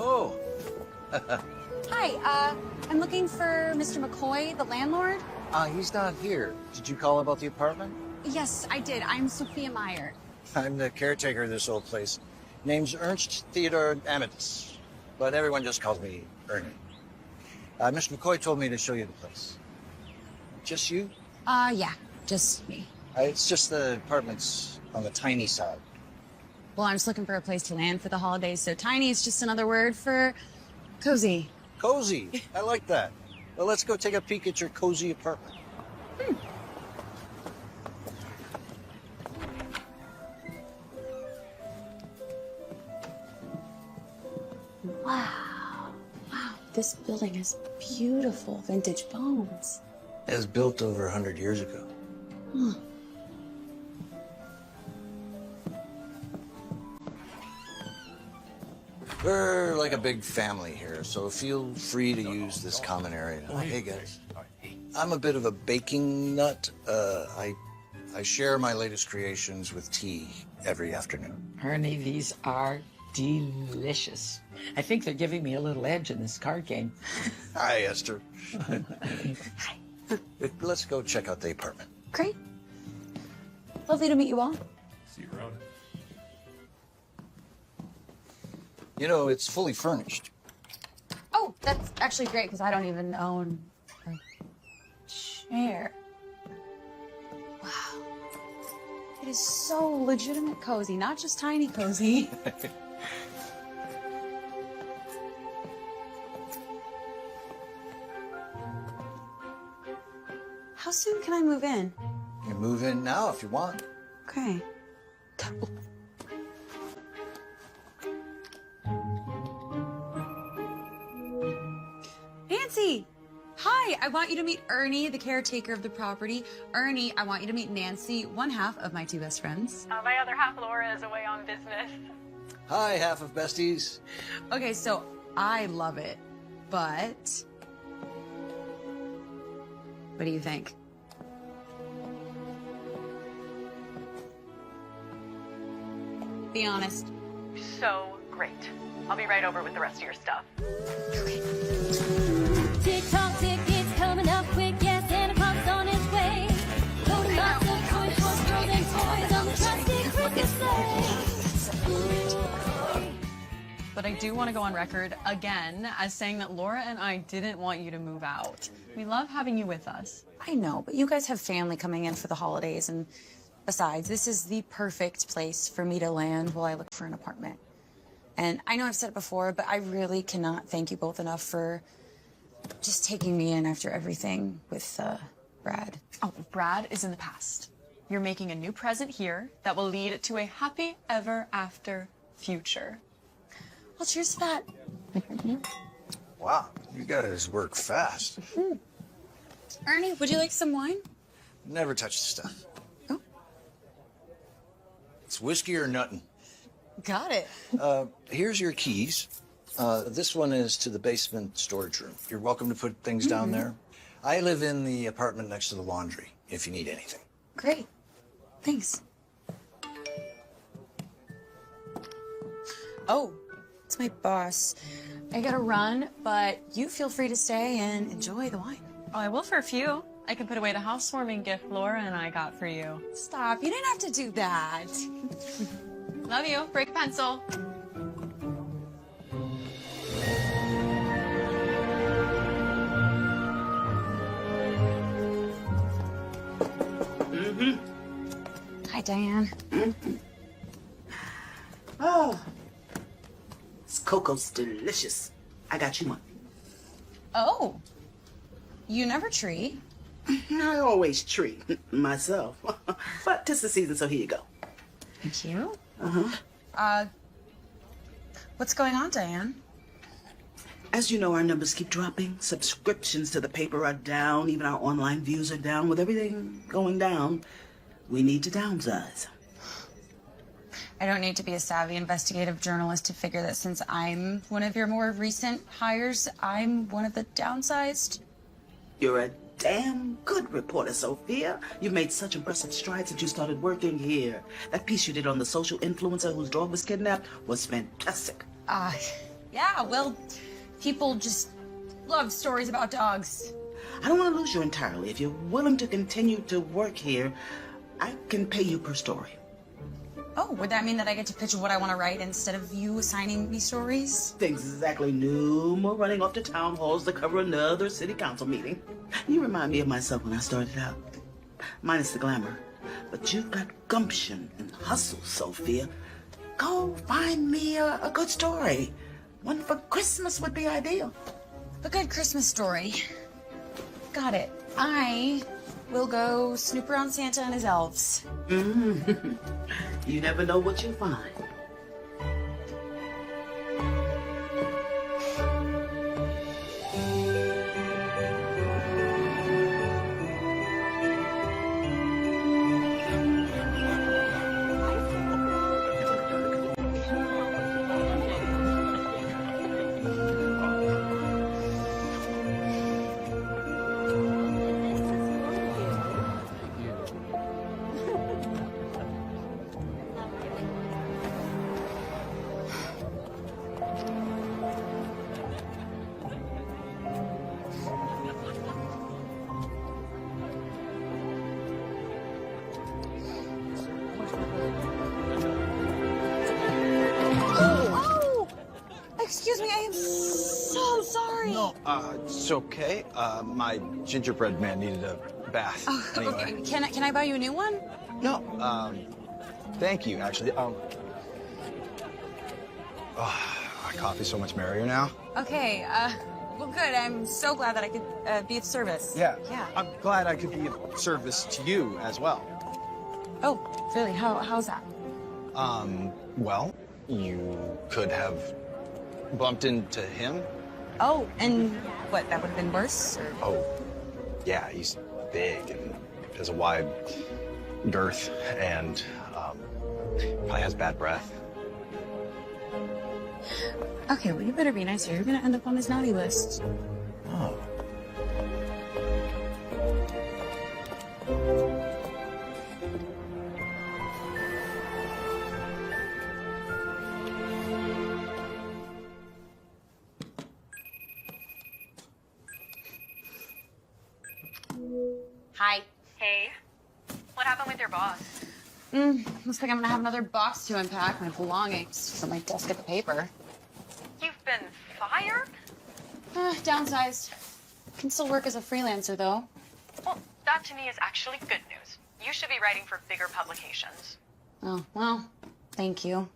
Oh. Hi, I'm looking for Mr. McCoy, the landlord. He's not here. Did you call about the apartment? Yes, I did. I'm Sophia Meyer. I'm the caretaker of this old place. Name's Ernst Theodor Amadeus, but everyone just calls me Ernie. Mr. McCoy told me to show you the place. Just you? Yeah, just me. It's just the apartment's on the tiny side. Well, I'm just looking for a place to land for the holidays, so tiny is just another word for cozy. Cozy. I like that. Well, let's go take a peek at your cozy apartment. Wow. Wow, this building has beautiful vintage bones. It was built over 100 years ago. Huh. We're like a big family here, so feel free to use this common area. Hey, guys. I'm a bit of a baking nut. I share my latest creations with tea every afternoon. Ernie, these are delicious. I think they're giving me a little edge in this card game. Hi, Esther. Let's go check out the apartment. Great. Lovely to meet you all. See you around. You know, it's fully furnished. Oh, that's actually great because I don't even own a chair. Wow. It is so legitimate cozy, not just tiny cozy. How soon can I move in? You can move in now if you want. Okay. Nancy! Hi, I want you to meet Ernie, the caretaker of the property. Ernie, I want you to meet Nancy, one half of my two best friends. My other half, Laura, is away on business. Hi, half of besties. Okay, so I love it, but what do you think? Be honest. So great. I'll be right over with the rest of your stuff. Tick-tock, tickets coming up quick, yes, Santa Claus is on his way. Loading lots of toys for girls and toys on the trusty Christmas sleigh. But I do want to go on record again as saying that Laura and I didn't want you to move out. We love having you with us. I know, but you guys have family coming in for the holidays, and besides, this is the perfect place for me to land while I look for an apartment. And I know I've said it before, but I really cannot thank you both enough for just taking me in after everything with Brad. Oh, Brad is in the past. You're making a new present here that will lead to a happy ever after future. Well, cheers to that. Wow, you guys work fast. Ernie, would you like some wine? Never touch the stuff. Oh. It's whiskey or nuttin'. Got it. Here's your keys. This one is to the basement storage room. You're welcome to put things down there. I live in the apartment next to the laundry, if you need anything. Great. Thanks. Oh, it's my boss. I gotta run, but you feel free to stay and enjoy the wine. Oh, I will for a few. I can put away the housewarming gift Laura and I got for you. Stop, you didn't have to do that. Love you. Break a pencil. Hi, Diane. Oh, this cocoa's delicious. I got you one. Oh, you never treat. I always treat myself. But 'tis the season, so here you go. Thank you. Uh-huh. What's going on, Diane? As you know, our numbers keep dropping. Subscriptions to the paper are down. Even our online views are down. With everything going down, we need to downsize. I don't need to be a savvy investigative journalist to figure that since I'm one of your more recent hires, I'm one of the downsized. You're a damn good reporter, Sophia. You've made such impressive strides since you started working here. That piece you did on the social influencer whose dog was kidnapped was fantastic. Yeah, well, people just love stories about dogs. I don't want to lose you entirely. If you're willing to continue to work here, I can pay you per story. Oh, would that mean that I get to pitch what I want to write instead of you assigning me stories? Exactly. No more running off to town halls to cover another city council meeting. You remind me of myself when I started out. Minus the glamour. But you've got gumption and hustle, Sophia. Go find me a good story. One for Christmas would be ideal. A good Christmas story. Got it. I will go snoop around Santa and his elves. You never know what you'll find. Oh! Excuse me, I am so sorry. No, it's okay. My gingerbread man needed a bath. Anyway. Okay, can I buy you a new one? No, thank you, actually. My coffee's so much merrier now. Okay, well, good. I'm so glad that I could be of service. Yeah. Yeah. I'm glad I could be of service to you as well. Oh, really? How's that? Well, you could have bumped into him. Oh, and what, that would have been worse? Or... Oh, yeah, he's big and has a wide girth and probably has bad breath. Okay, well, you better be nicer. You're gonna end up on his naughty list. Oh. Hi. Hey, what happened with your boss? Looks like I'm gonna have another box to unpack. My belongings from my desk at the paper. You've been fired? Downsized. Can still work as a freelancer, though. Well, that to me is actually good news. You should be writing for bigger publications. Oh, well, thank you.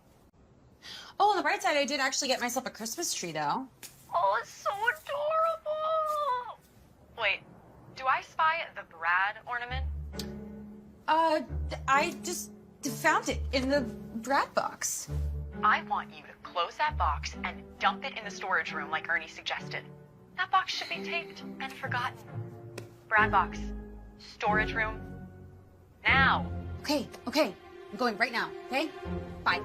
Oh, on the bright side, I did actually get myself a Christmas tree, though. Oh, it's so adorable! Wait, do I spy the Brad ornament? I just found it in the Brad box. I want you to close that box and dump it in the storage room like Ernie suggested. That box should be taped and forgotten. Brad box, storage room, now. Okay. I'm going right now, okay? Bye.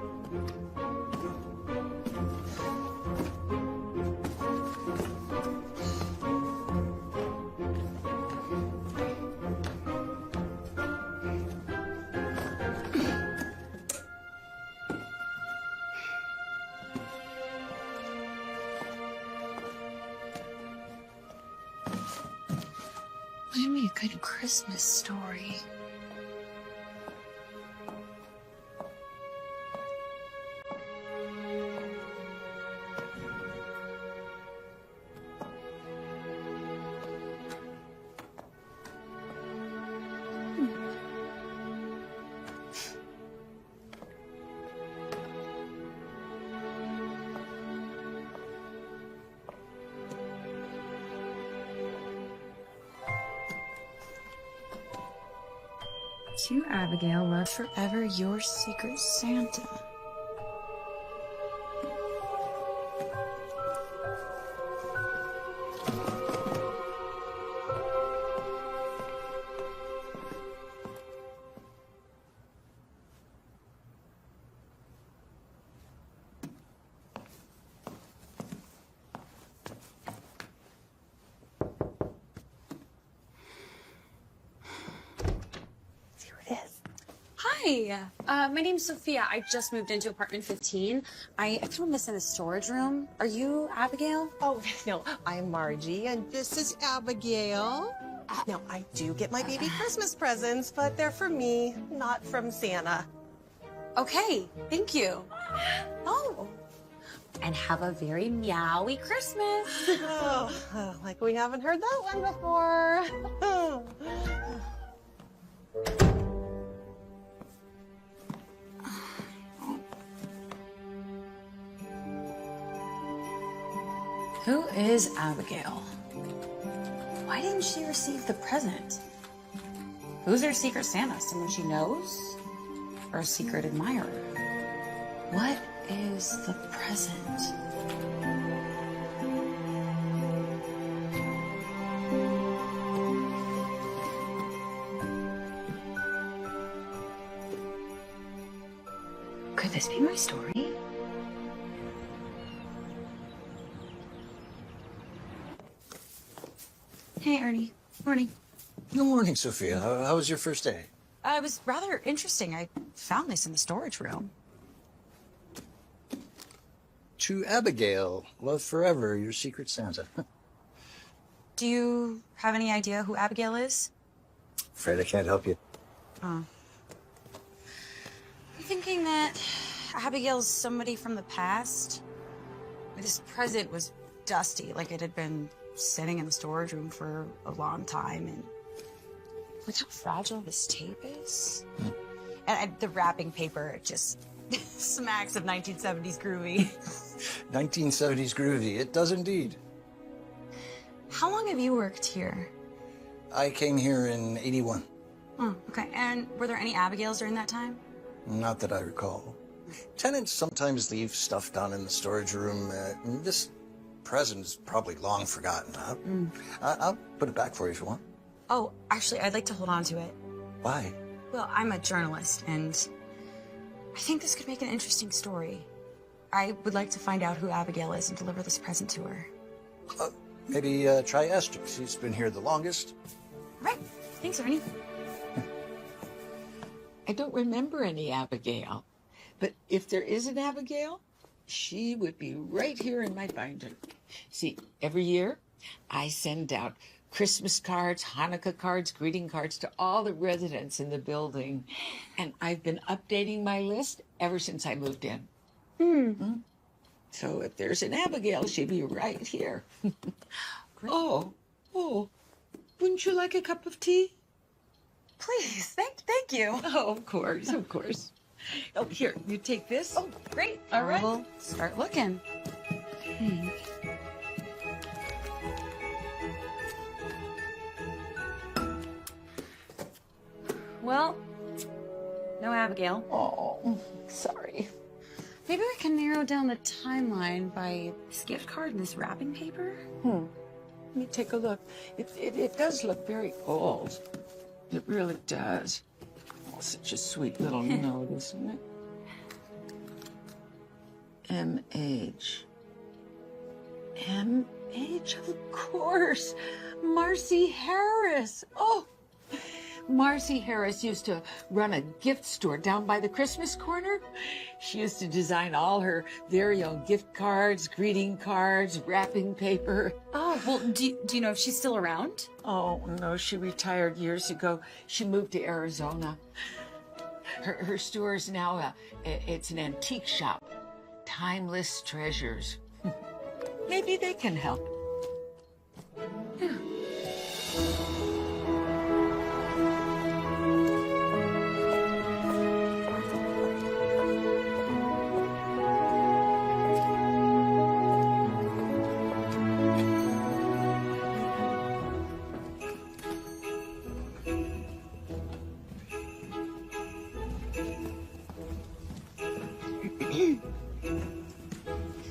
What do me a good Christmas story? To Abigail, love forever, your secret Santa. Here it is. Hi. Hi, my name's Sophia. I just moved into apartment 15. I found this in a storage room. Are you Abigail? Oh, no, I'm Margie, and this is Abigail. Now, I do get my baby Christmas presents, but they're for me, not from Santa. Okay, thank you. Oh, and have a very meowy Christmas. Oh, like we haven't heard that one before. Who is Abigail? Why didn't she receive the present? Who's her secret Santa? Someone she knows? Or a secret admirer? What is the present? Could this be my story? Hey, Ernie. Morning. Good morning, Sophia. How was your first day? It was rather interesting. I found this in the storage room. To Abigail, love forever, your secret Santa. Do you have any idea who Abigail is? Afraid I can't help you. Oh. I'm thinking that Abigail's somebody from the past. This present was dusty, like it had been sitting in the storage room for a long time, and look how fragile this tape is. And the wrapping paper, it just smacks of 1970s groovy. 1970s groovy, it does indeed. How long have you worked here? I came here in 81. Oh, okay. And were there any Abigails during that time? Not that I recall. Tenants sometimes leave stuff down in the storage room. This present is probably long forgotten. I'll put it back for you if you want. Oh, actually, I'd like to hold on to it. Why? Well, I'm a journalist, and I think this could make an interesting story. I would like to find out who Abigail is and deliver this present to her. Maybe try Esther. She's been here the longest. Right. Thanks, Ernie. I don't remember any Abigail, but if there is an Abigail, she would be right here in my binder. See, every year I send out Christmas cards, Hanukkah cards, greeting cards to all the residents in the building. And I've been updating my list ever since I moved in. So if there's an Abigail, she'd be right here. Oh, wouldn't you like a cup of tea? Please, thank you. Oh, of course, of course. Oh, here, you take this. Oh, great. All right. We'll start looking. Well, no Abigail. Oh, sorry. Maybe we can narrow down the timeline by this gift card and this wrapping paper? Let me take a look. It does look very old. It really does. Oh, such a sweet little note, isn't it? M.H. M.H., of course. Marcy Harris. Oh, Marcy Harris used to run a gift store down by the Christmas corner. She used to design all her very own gift cards, greeting cards, wrapping paper. Oh, well, do you know if she's still around? Oh, no, she retired years ago. She moved to Arizona. Her store is now it's an antique shop. Timeless treasures. Maybe they can help.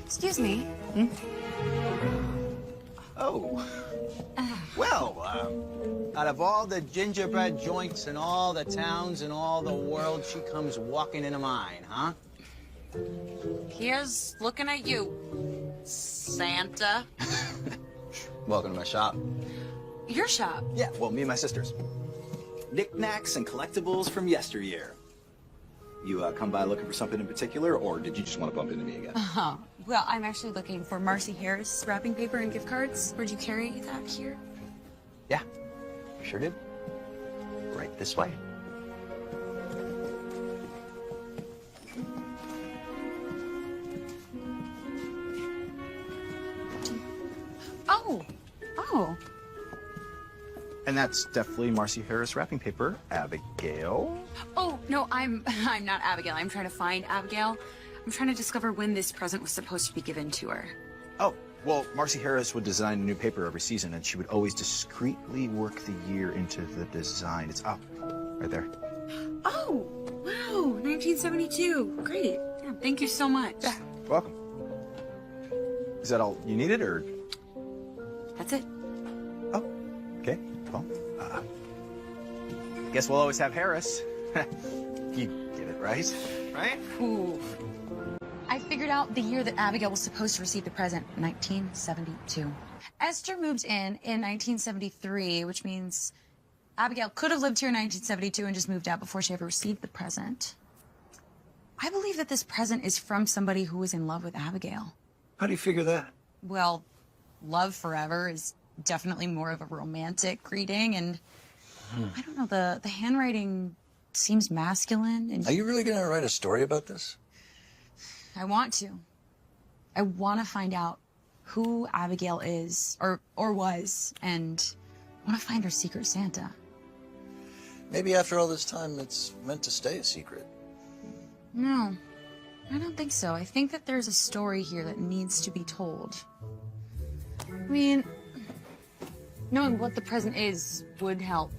Excuse me. Oh. Well, out of all the gingerbread joints in all the towns in all the world, she comes walking into mine, huh? Here's looking at you, Santa. Welcome to my shop. Your shop? Yeah, well, me and my sisters. Knickknacks and collectibles from yesteryear. You come by looking for something in particular, or did you just want to bump into me again? Well, I'm actually looking for Marcy Harris wrapping paper and gift cards. Would you carry that here? Yeah, sure did. Right this way. Oh. And that's definitely Marcy Harris wrapping paper. Abigail. Oh, no, I'm not Abigail. I'm trying to find Abigail. I'm trying to discover when this present was supposed to be given to her. Oh, well, Marcy Harris would design a new paper every season, and she would always discreetly work the year into the design. It's up, right there. Oh, wow, 1972. Great. Yeah, thank you so much. Yeah, welcome. Is that all you needed, or? That's it. Oh, okay. Well, guess we'll always have Harris. You get it, right? Right? Ooh. I figured out the year that Abigail was supposed to receive the present, 1972. Esther moved in 1973, which means Abigail could have lived here in 1972 and just moved out before she ever received the present. I believe that this present is from somebody who was in love with Abigail. How do you figure that? Well, love forever is definitely more of a romantic greeting, and I don't know, the handwriting seems masculine. And Are you really going to write a story about this? I want to. I want to find out who Abigail is, or was, and I want to find her secret Santa. Maybe after all this time, it's meant to stay a secret. No, I don't think so. I think that there's a story here that needs to be told. I mean, knowing what the present is would help.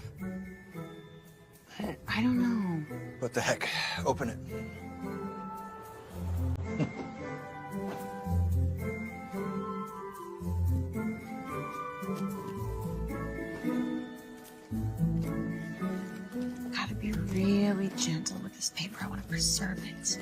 But I don't know. What the heck? Open it. Gotta be really gentle with this paper. I want to preserve it.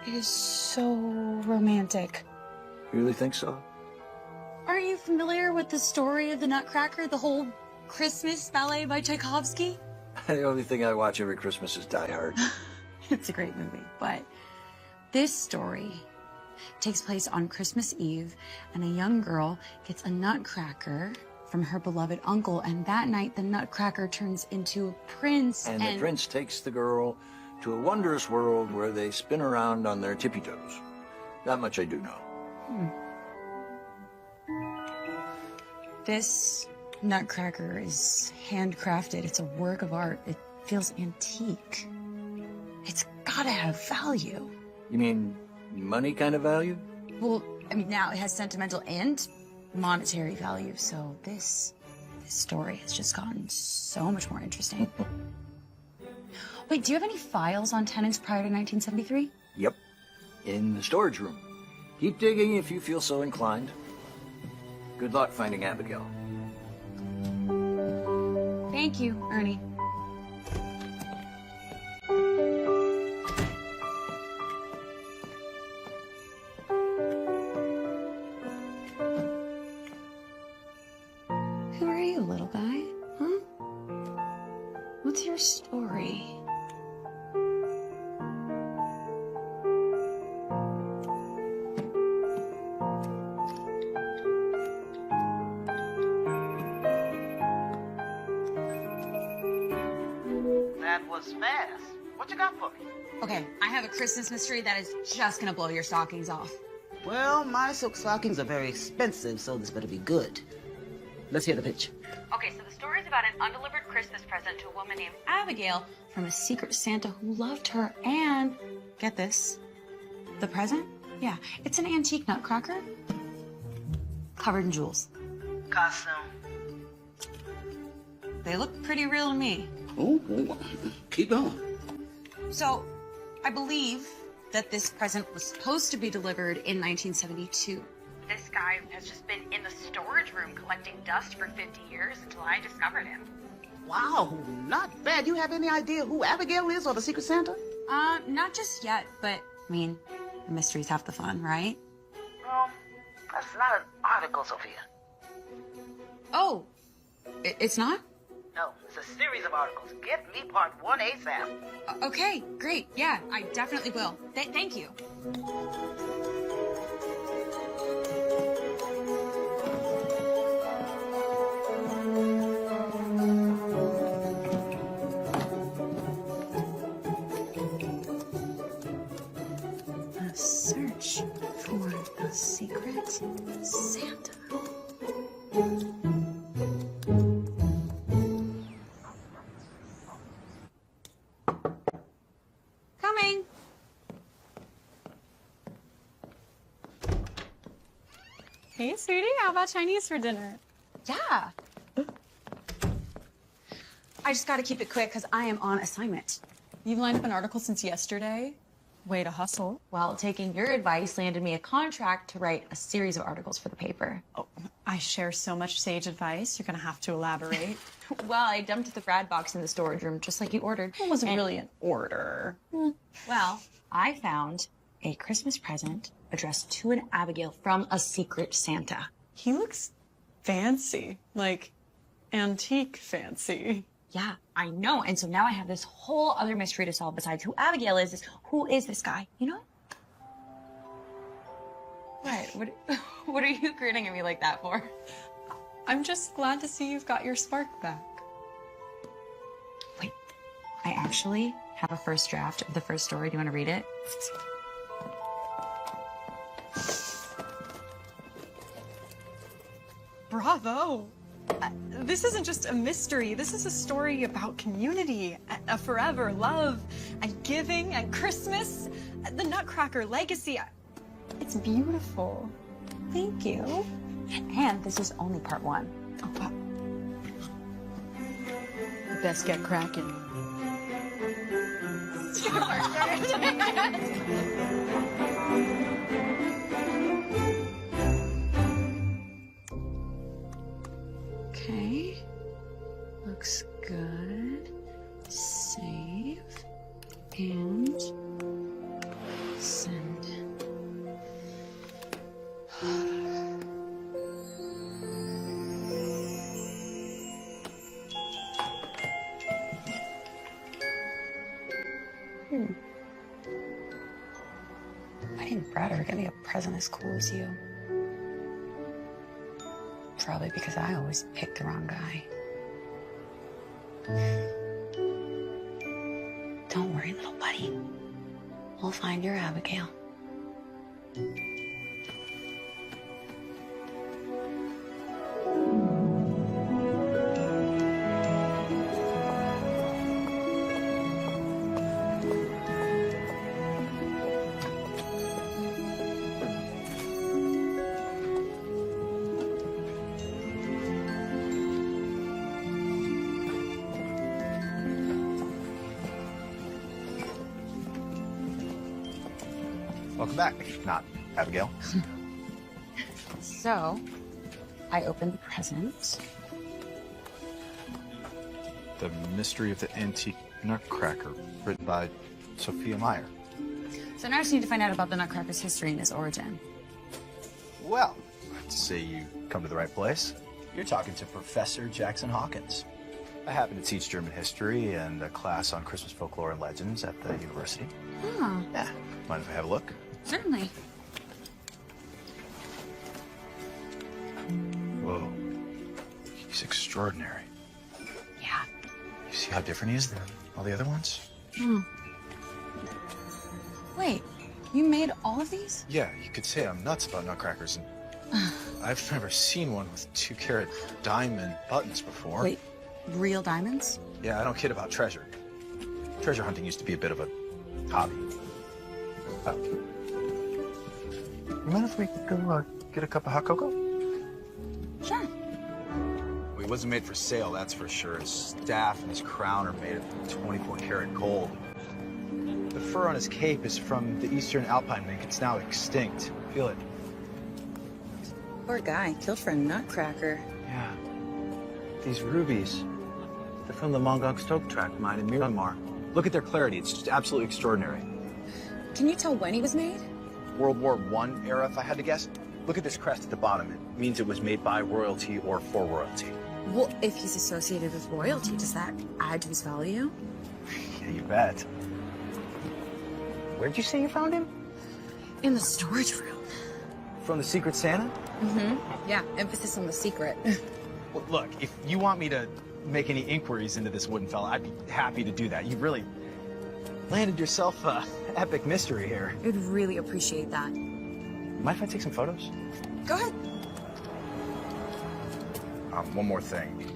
It is so romantic. You really think so? Are you familiar with the story of the Nutcracker, the whole Christmas ballet by Tchaikovsky? The only thing I watch every Christmas is Die Hard. It's a great movie, but this story takes place on Christmas Eve, and a young girl gets a nutcracker from her beloved uncle, and that night the nutcracker turns into a prince. And the prince takes the girl to a wondrous world where they spin around on their tippy toes. That much I do know. This nutcracker is handcrafted. It's a work of art. It feels antique. It's gotta have value. You mean money kind of value? Well, I mean, now it has sentimental and monetary value, so this story has just gotten so much more interesting. Wait, do you have any files on tenants prior to 1973? Yep. In the storage room. Keep digging if you feel so inclined. Good luck finding Abigail. Thank you, Ernie. Who are you, little guy? Huh? What's your story? That was fast. What you got for me? Okay, I have a Christmas mystery that is just gonna blow your stockings off. Well, my silk stockings are very expensive, so this better be good. Let's hear the pitch. Okay, so the story is about an undelivered Christmas present to a woman named Abigail from a secret Santa who loved her, and get this, the present? Yeah, it's an antique nutcracker covered in jewels. Costume. They look pretty real to me. Oh, keep going. So, I believe that this present was supposed to be delivered in 1972. This guy has just been in the storage room collecting dust for 50 years until I discovered him. Wow, not bad. You have any idea who Abigail is or the Secret Santa? Not just yet, but I mean, the mystery's half the fun, right? Well, that's not an article, Sophia. Oh, it's not? No, it's a series of articles. Get me part 1 ASAP. Okay, great. Yeah, I definitely will. Thank you. A search for a secret Santa. Coming. Hey, sweetie, how about Chinese for dinner? Yeah. I just got to keep it quick because I am on assignment. You've lined up an article since yesterday. Way to hustle. Well, taking your advice landed me a contract to write a series of articles for the paper. Oh, I share so much sage advice. You're gonna have to elaborate. Well, I dumped the Brad box in the storage room just like you ordered. It wasn't really an order. Well, I found a Christmas present addressed to an Abigail from a secret Santa. He looks fancy, like antique fancy. Yeah, I know. And so now I have this whole other mystery to solve besides who Abigail is who is this guy, you know? What? What are you grinning at me like that for? I'm just glad to see you've got your spark back. Wait, I actually have a first draft of the first story. Do you want to read it? Bravo! This isn't just a mystery. This is a story about community, a forever love, and giving, and Christmas, the Nutcracker legacy. It's beautiful. Thank you. And this is only part 1. Oh, wow. Best get cracking. Okay. Looks good. Save. And send. Why didn't Brad ever get me a present as cool as you? Probably because I always pick the wrong guy. Don't worry, little buddy. We'll find your Abigail. Welcome back. Not Abigail. So, I opened the present. The Mystery of the Antique Nutcracker, written by Sophia Meyer. So now I just need to find out about the Nutcracker's history and its origin. Well, I'd say you come to the right place. You're talking to Professor Jackson Hawkins. I happen to teach German history and a class on Christmas folklore and legends at the university. Oh, Yeah, mind if I have a look? certainly. Whoa, he's extraordinary. Yeah. You see how different he is than all the other ones? Hmm. Wait, you made all of these? Yeah, you could say I'm nuts about nutcrackers, and I've never seen one with 2-carat diamond buttons before. Wait, real diamonds? Yeah, I don't kid about treasure. Treasure hunting used to be a bit of a hobby. You mind if we go get a cup of hot cocoa? Sure. We he wasn't made for sale, that's for sure. His staff and his crown are made of 24 karat gold. The fur on his cape is from the eastern alpine mink. It's now extinct. Feel it. Poor guy, killed for a nutcracker. Yeah. These rubies, they're from the Mongok Stoke tract mine in Myanmar. Look at their clarity. It's just absolutely extraordinary. Can you tell when he was made? World War I era, if I had to guess. Look at this crest at the bottom. It means it was made by royalty or for royalty. Well, if he's associated with royalty, does that add to his value? Yeah, you bet. Where'd you say you found him? In the storage room. From the Secret Santa? Mm-hmm. Yeah, emphasis on the secret. Well, look, if you want me to make any inquiries into this wooden fella, I'd be happy to do that. You've really landed yourself a epic mystery here. I'd really appreciate that. Mind if I take some photos? Go ahead. One more thing.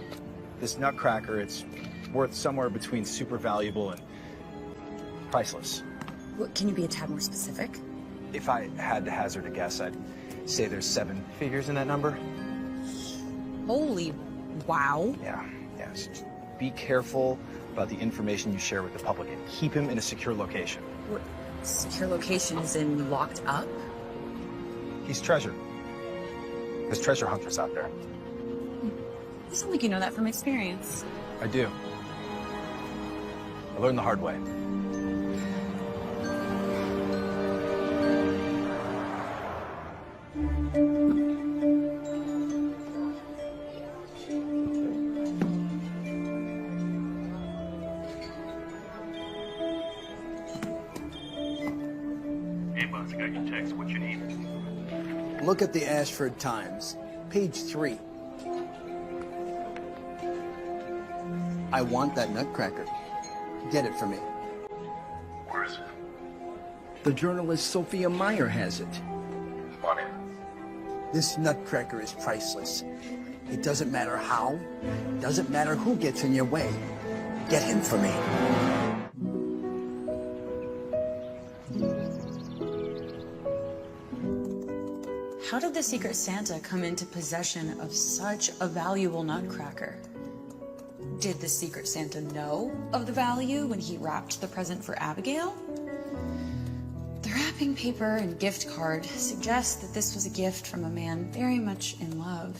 This nutcracker, it's worth somewhere between super valuable and priceless. What, can you be a tad more specific? If I had to hazard a guess, I'd say there's 7 figures in that number. Holy wow. Yeah. Just be careful about the information you share with the public and keep him in a secure location. What, secure location is in locked up? He's treasured. There's treasure hunters out there. You sound like you know that from experience. I do. I learned the hard way. Hey, boss, I got your text. What you need? Look at the Ashford Times, page 3. I want that nutcracker. Get it for me. Where is it? The journalist Sophia Meyer has it. Money. This nutcracker is priceless. It doesn't matter how, doesn't matter who gets in your way. Get him for me. How did the Secret Santa come into possession of such a valuable nutcracker? Did the Secret Santa know of the value when he wrapped the present for Abigail? The wrapping paper and gift card suggest that this was a gift from a man very much in love.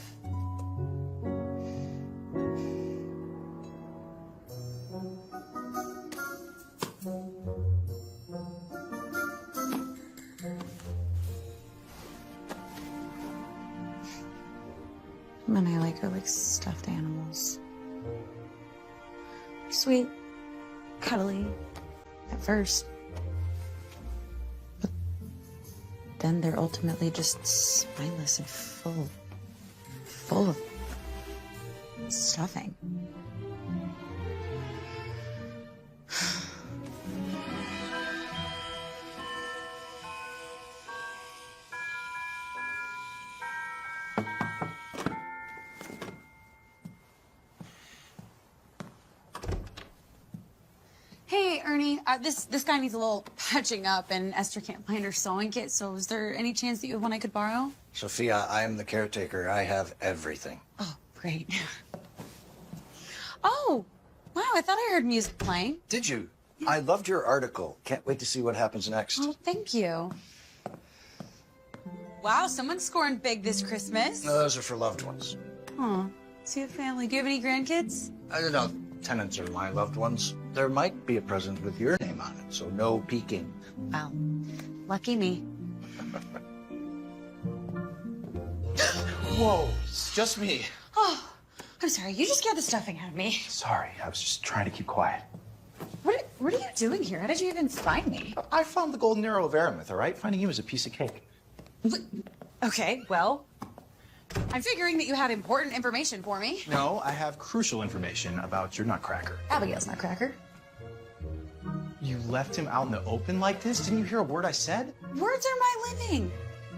And I like her like stuffed animals. Sweet, cuddly, at first. But then they're ultimately just spineless and full of stuffing. Hey, Ernie, this guy needs a little patching up, and Esther can't find her sewing kit, so is there any chance that you have one I could borrow? Sophia, I am the caretaker. I have everything. Oh, great. Oh, wow, I thought I heard music playing. Did you? I loved your article. Can't wait to see what happens next. Oh, thank you. Wow, someone's scoring big this Christmas. No, those are for loved ones. Oh, see a family. Do you have any grandkids? I don't know. Tenants are my loved ones. There might be a present with your name on it, so no peeking. Wow, lucky me. Whoa, it's just me. Oh, I'm sorry. You just scared the stuffing out of me. Sorry, I was just trying to keep quiet. What are you doing here? How did you even find me? I found the golden arrow of Aramis, all right? Finding you was a piece of cake. Okay, well, I'm figuring that you had important information for me. No, I have crucial information about your nutcracker. Abigail's nutcracker. You left him out in the open like this? Didn't you hear a word I said? Words are my living.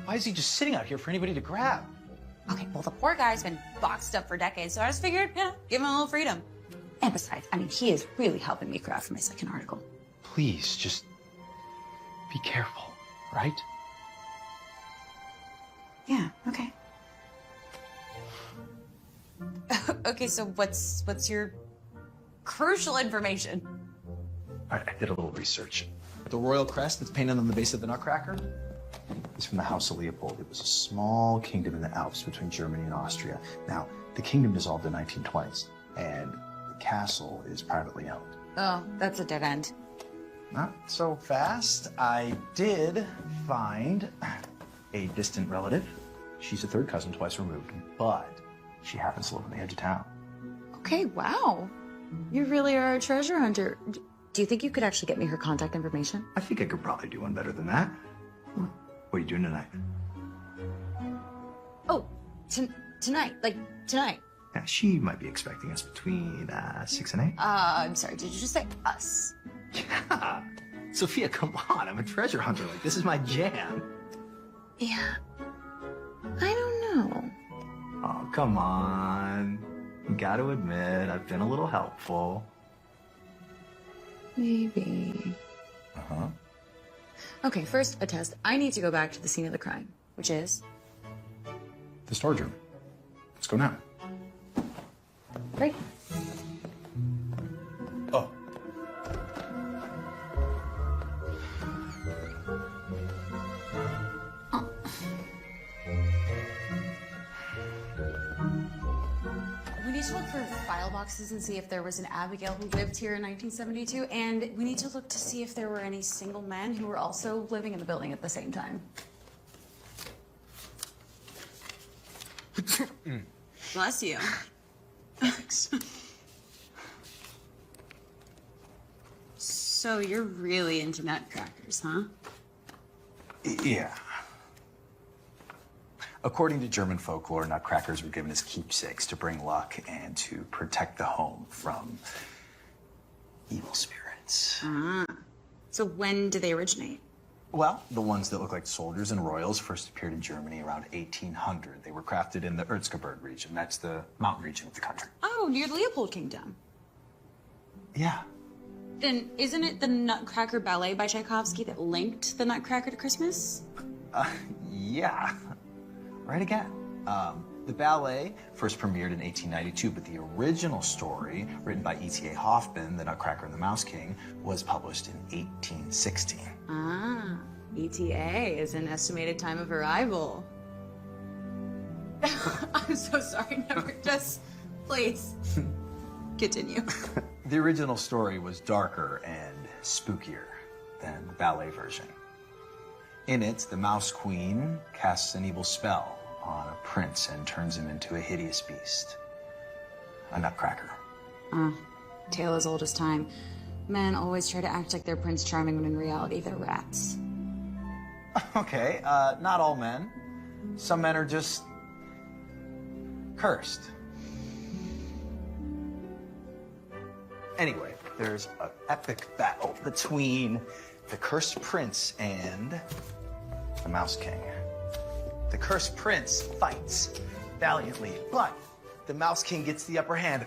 Why is he just sitting out here for anybody to grab? Okay, well, the poor guy's been boxed up for decades, so I just figured, give him a little freedom. And besides, I mean, he is really helping me craft my second article. Please, just be careful, right? Yeah, okay. Okay, so what's your crucial information? I did a little research. The royal crest that's painted on the base of the nutcracker is from the House of Leopold. It was a small kingdom in the Alps between Germany and Austria. Now, the kingdom dissolved in the 1920s, and the castle is privately owned. Oh, that's a dead end. Not so fast. I did find a distant relative. She's a third cousin twice removed, but she happens to live on the edge of town. Okay, wow. You really are a treasure hunter. Do you think you could actually get me her contact information? I think I could probably do one better than that. What are you doing tonight? Oh, tonight. Like, tonight. Yeah, she might be expecting us between 6 and 8. I'm sorry, did you just say us? Yeah. Sophia, come on. I'm a treasure hunter. Like, this is my jam. Yeah. I don't know. Oh, come on. You gotta admit, I've been a little helpful. Maybe. Uh-huh. Okay, first, a test. I need to go back to the scene of the crime, which is? The storage room. Let's go now. Right. Oh. We need to look for file boxes and see if there was an Abigail who lived here in 1972, and we need to look to see if there were any single men who were also living in the building at the same time. Bless you. Thanks. So you're really into nutcrackers, huh? Yeah. According to German folklore, nutcrackers were given as keepsakes to bring luck and to protect the home from evil spirits. Ah. So when did they originate? Well, the ones that look like soldiers and royals first appeared in Germany around 1800. They were crafted in the Erzgebirge region. That's the mountain region of the country. Oh, near the Leopold Kingdom. Yeah. Then isn't it the Nutcracker Ballet by Tchaikovsky that linked the Nutcracker to Christmas? Yeah. Right again. The ballet first premiered in 1892, but the original story, written by E.T.A. Hoffmann, The Nutcracker and the Mouse King, was published in 1816. Ah, ETA is an estimated time of arrival. I'm so sorry, never just, please, continue. The original story was darker and spookier than the ballet version. In it, the Mouse Queen casts an evil spell on a prince and turns him into a hideous beast. A nutcracker. Tale as old as time. Men always try to act like they're Prince Charming when in reality they're rats. Okay, not all men. Some men are just cursed. Anyway, there's an epic battle between the cursed prince and the Mouse King. The cursed prince fights valiantly, but the Mouse King gets the upper hand.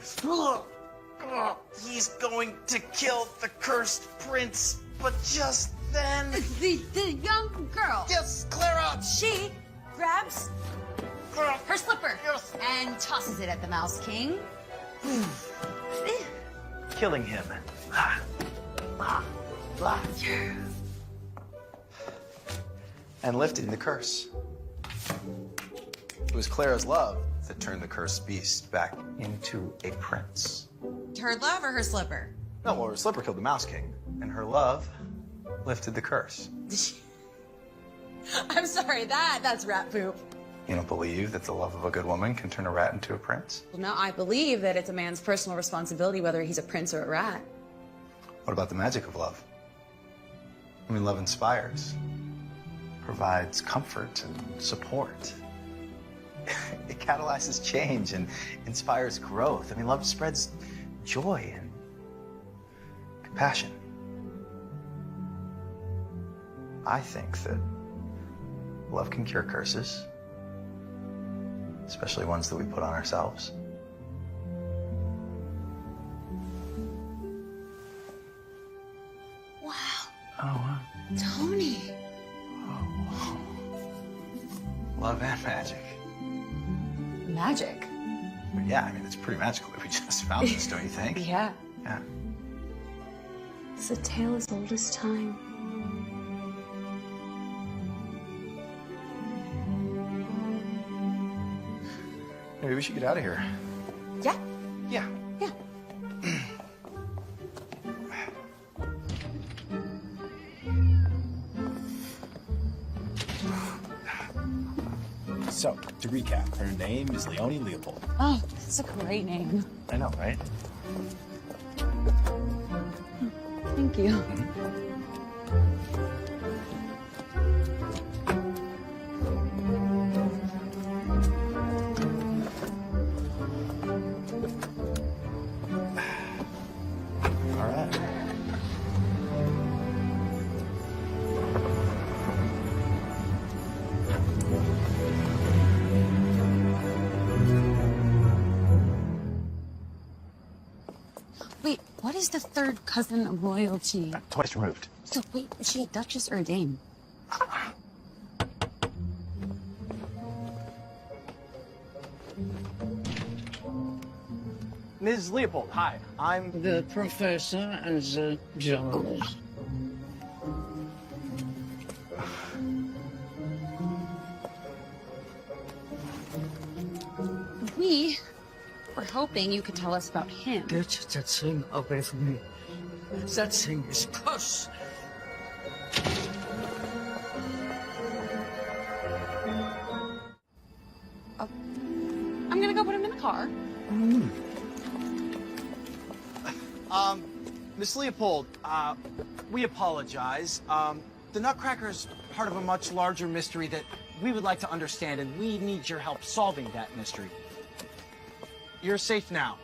He's going to kill the cursed prince, but just then... The young girl. Yes, Clara! She grabs her slipper and tosses it at the Mouse King. Killing him. And lifting the curse. It was Clara's love that turned the cursed beast back into a prince. Her love or her slipper? No, well, her slipper killed the Mouse King, and her love lifted the curse. I'm sorry, that's rat poop. You don't believe that the love of a good woman can turn a rat into a prince? Well, no, I believe that it's a man's personal responsibility whether he's a prince or a rat. What about the magic of love? I mean, love inspires, provides comfort and support. It catalyzes change and inspires growth. I mean, love spreads joy and compassion. I think that love can cure curses, especially ones that we put on ourselves. Wow. Oh, wow. Tony. Love and magic. Magic. Yeah, I mean, it's pretty magical that we just found this, don't you think? Yeah. Yeah. It's a tale as old as time. Maybe we should get out of here. Yeah? Yeah. Yeah. So, to recap, her name is Leopold. Oh, that's a great name. I know, right? Thank you. All right. Wait, what is the third cousin of royalty? Twice removed. So wait, is she a duchess or a dame? Ms. Leopold, hi. I'm The professor and the journalist. We were hoping you could tell us about him. Get that thing away from me. That thing is cursed. I'm gonna go put him in the car. Miss Leopold, we apologize. The Nutcracker is part of a much larger mystery that we would like to understand, and we need your help solving that mystery. You're safe now.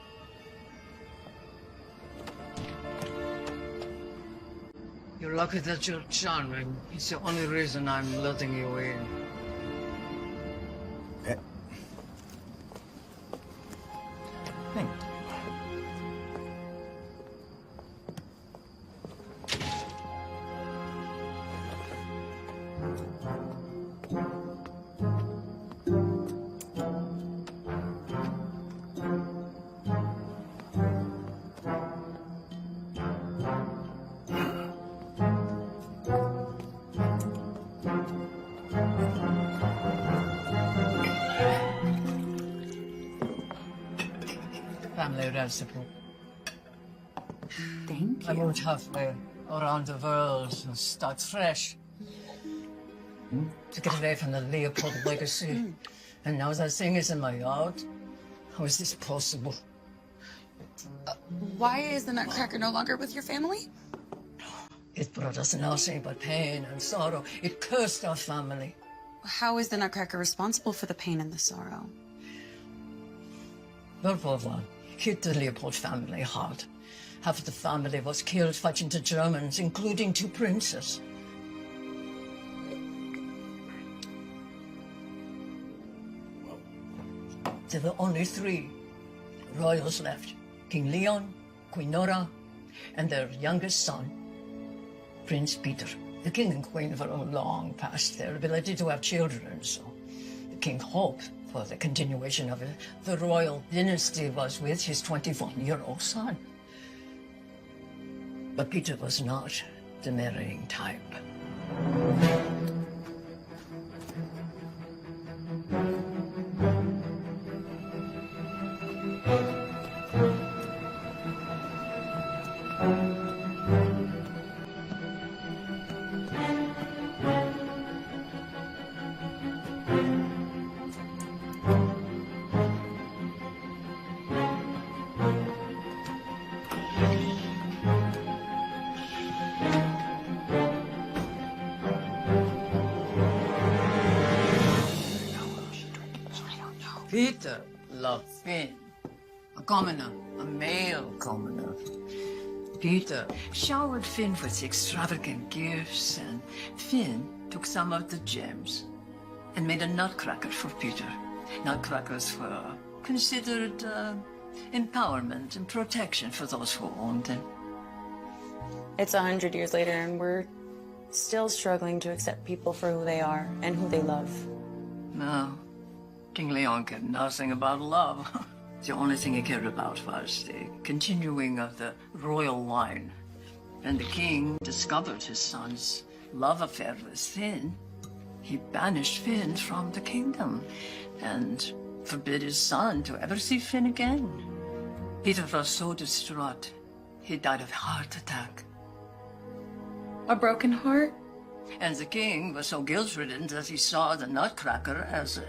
You're lucky that you're charming. It's the only reason I'm letting you in. Thank Family recipe. Thank I you. moved halfway around the world and start fresh. To get away from the Leopold legacy. And now that thing is in my yard. How is this possible? Why is the Nutcracker no longer with your family? It brought us nothing but pain and sorrow. It cursed our family. How is the Nutcracker responsible for the pain and the sorrow? World War I hit the Leopold family hard. Half of the family was killed fighting the Germans, including 2 princes. There were only 3 royals left. King Leon, Queen Nora, and their youngest son, Prince Peter. The king and queen were long past their ability to have children, so the king hoped for the continuation of the royal dynasty was with his 21-year-old son. But Peter was not the marrying type. Peter loved Finn, a commoner, a male commoner. Peter showered Finn with extravagant gifts, and Finn took some of the gems and made a nutcracker for Peter. Nutcrackers were considered empowerment and protection for those who owned them. It's 100 years later, and we're still struggling to accept people for who they are and who they love. No, King Leon cared nothing about love. The only thing he cared about was the continuing of the royal line. When the king discovered his son's love affair with Finn, he banished Finn from the kingdom and forbid his son to ever see Finn again. Peter was so distraught, he died of a heart attack. A broken heart? And the king was so guilt-ridden that he saw the nutcracker as a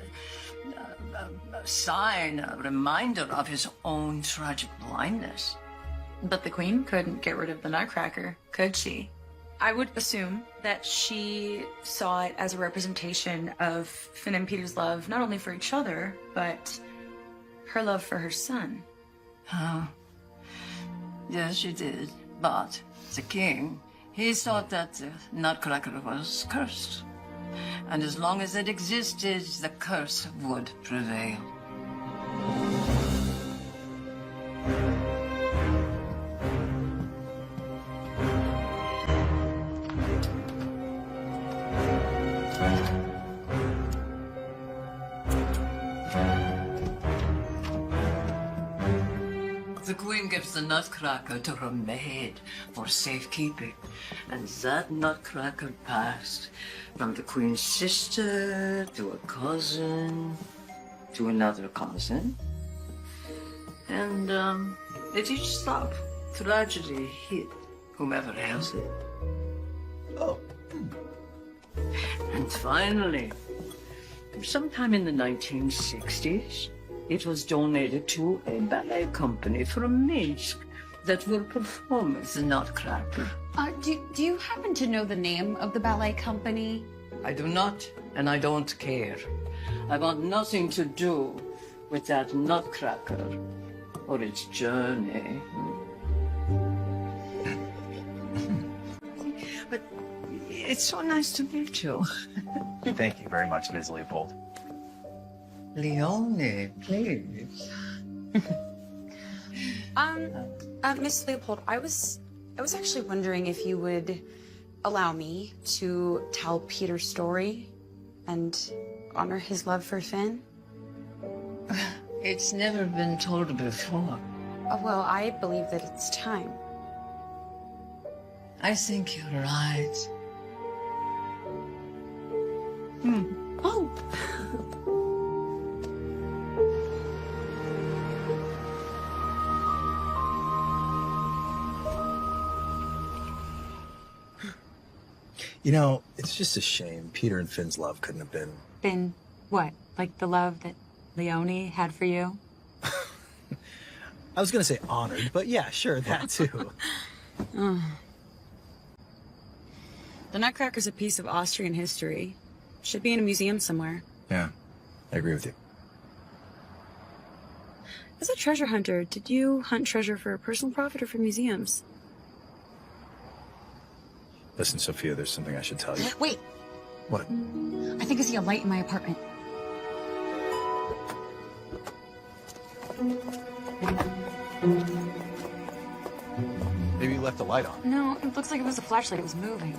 sign, a reminder of his own tragic blindness. But the queen couldn't get rid of the nutcracker, could she? I would assume that she saw it as a representation of Finn and Peter's love, not only for each other, but her love for her son. Oh, yes, she did. But the king, he thought that the nutcracker was cursed. And as long as it existed, the curse would prevail. The queen gives the nutcracker to her maid for safekeeping, and that nutcracker passed from the queen's sister to a cousin to another cousin. And at each stop, tragedy hit whomever has it. Oh. And finally, sometime in the 1960s, it was donated to a ballet company from Minsk that will perform as the Nutcracker. Do you happen to know the name of the ballet company? I do not, and I don't care. I want nothing to do with that Nutcracker or its journey. But it's so nice to meet you. Thank you very much, Ms. Leopold. Leone, please. Miss Leopold, I was actually wondering if you would allow me to tell Peter's story and honor his love for Finn. It's never been told before. Well, I believe that it's time. I think you're right. Oh. You know, it's just a shame Peter and Finn's love couldn't have been... Finn, what? Like the love that Leone had for you? I was going to say honored, but yeah, sure, that too. The Nutcracker's a piece of Austrian history. Should be in a museum somewhere. Yeah, I agree with you. As a treasure hunter, did you hunt treasure for personal profit or for museums? Listen, Sophia, there's something I should tell you. Wait, What? I think I see a light in my apartment. Maybe you left the light on. No, it looks like it was a flashlight. It was moving.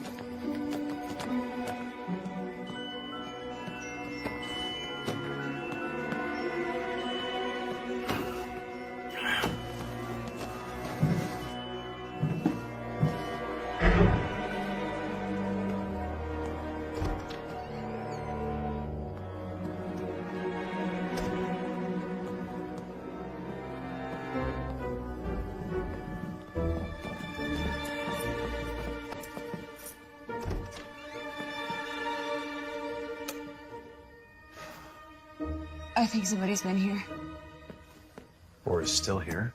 I think somebody's been here. Or is still here.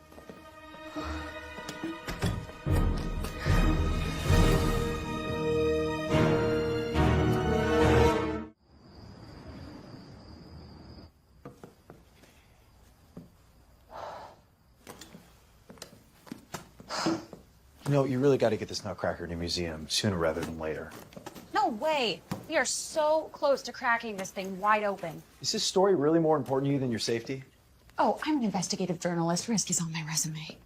You know, you really got to get this Nutcracker in a museum sooner rather than later. No way. We are so close to cracking this thing wide open. Is this story really more important to you than your safety? Oh, I'm an investigative journalist. Risk is on my resume.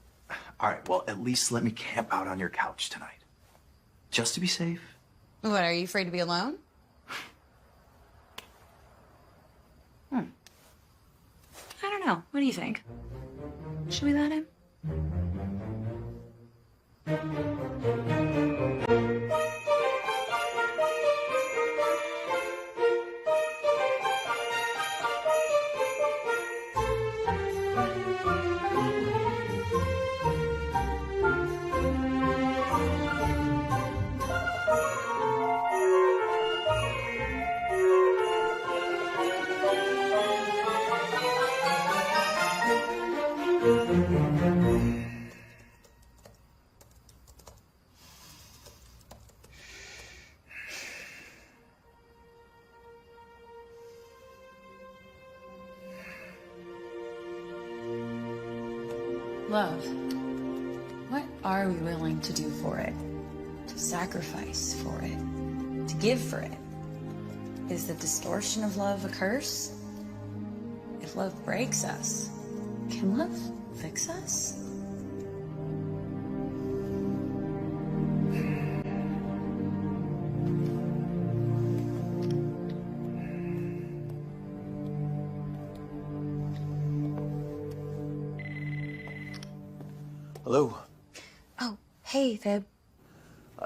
All right, well, at least let me camp out on your couch tonight. Just to be safe. What, are you afraid to be alone? I don't know. What do you think? Should we let him? Love. What are we willing to do for it? To sacrifice for it? To give for it? Is the distortion of love a curse? If love breaks us, can love fix us? Hello. Oh, hey, Fib.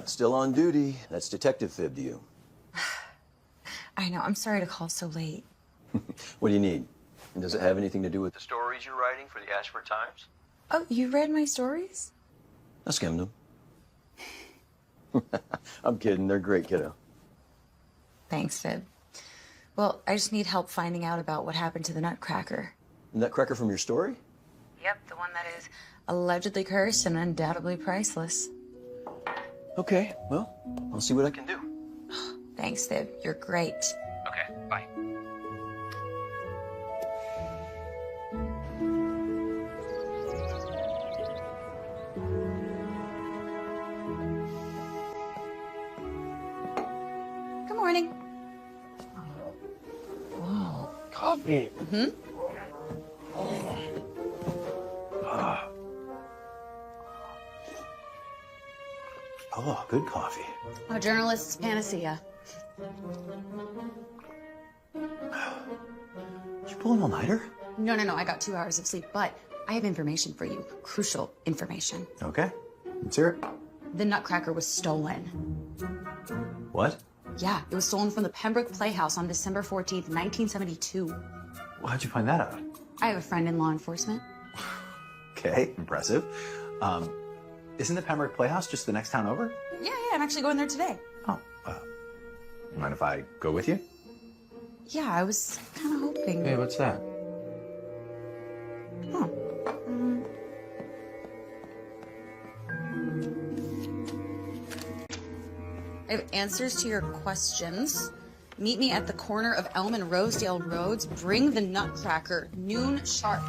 Still on duty. That's Detective Fib to you. I know, I'm sorry to call so late. What do you need? And does it have anything to do with the stories you're writing for the Ashford Times? Oh, you read my stories? I skimmed them. I'm kidding. They're great, kiddo. Thanks, Fib. Well, I just need help finding out about what happened to the nutcracker. Nutcracker from your story? Yep, the one that is allegedly cursed and undoubtedly priceless. Okay, well, I'll see what I can do. Thanks, Fib. You're great. Okay, bye. Good morning. Oh, coffee. Hmm? Oh, good coffee. A journalist's panacea. Did you pull an all-nighter? No, I got 2 hours of sleep, but I have information for you. Crucial information. Okay, let's hear it. The nutcracker was stolen. What? Yeah, it was stolen from the Pembroke Playhouse on December 14th, 1972. Well, how'd you find that out? I have a friend in law enforcement. Okay, impressive. Isn't the Pembroke Playhouse just the next town over? Yeah, I'm actually going there today. Oh, mind if I go with you? Yeah, I was kind of hoping. Hey, what's that? Huh. I have answers to your questions. Meet me at the corner of Elm and Rosedale Roads. Bring the nutcracker, noon sharp.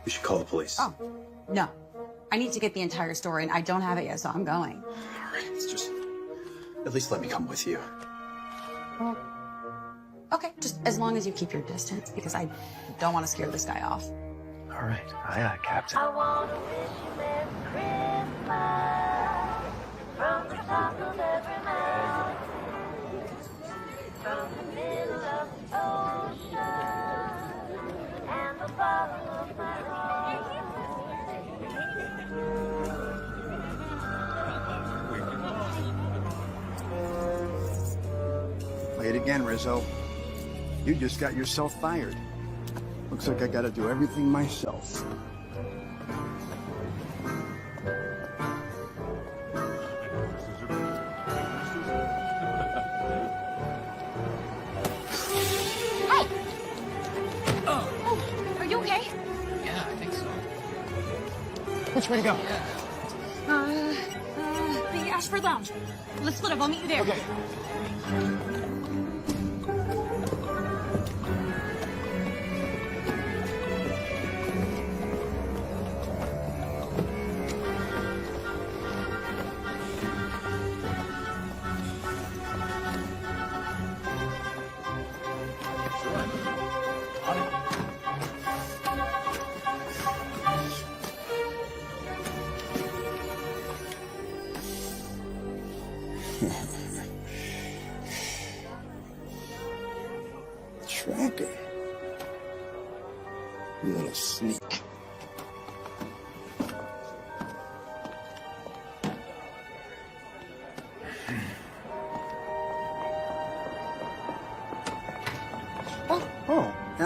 We should call the police. Oh, no. I need to get the entire story, and I don't have it yet, so I'm going. All right, it's just... At least let me come with you. Well, okay, just as long as you keep your distance, because I don't want to scare this guy off. All right. Aye, aye, Captain. I want to wish you Merry Christmas from the top of every mountain, from the middle of the ocean and the bottom of my heart. Play it again, Rizzo. You just got yourself fired. Looks like I gotta do everything myself. Hey! Oh, are you okay? Yeah, I think so. Which way to go? The Ashford Lounge. Let's split up. I'll meet you there. Okay.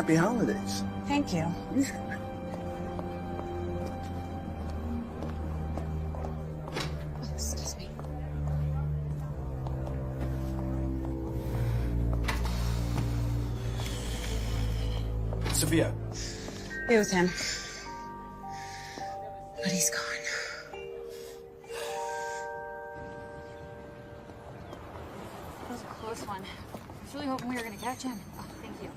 Happy holidays. Thank you. Excuse me. Sophia. It was him. But he's gone. That was a close one. I was really hoping we were going to catch him. Oh, thank you.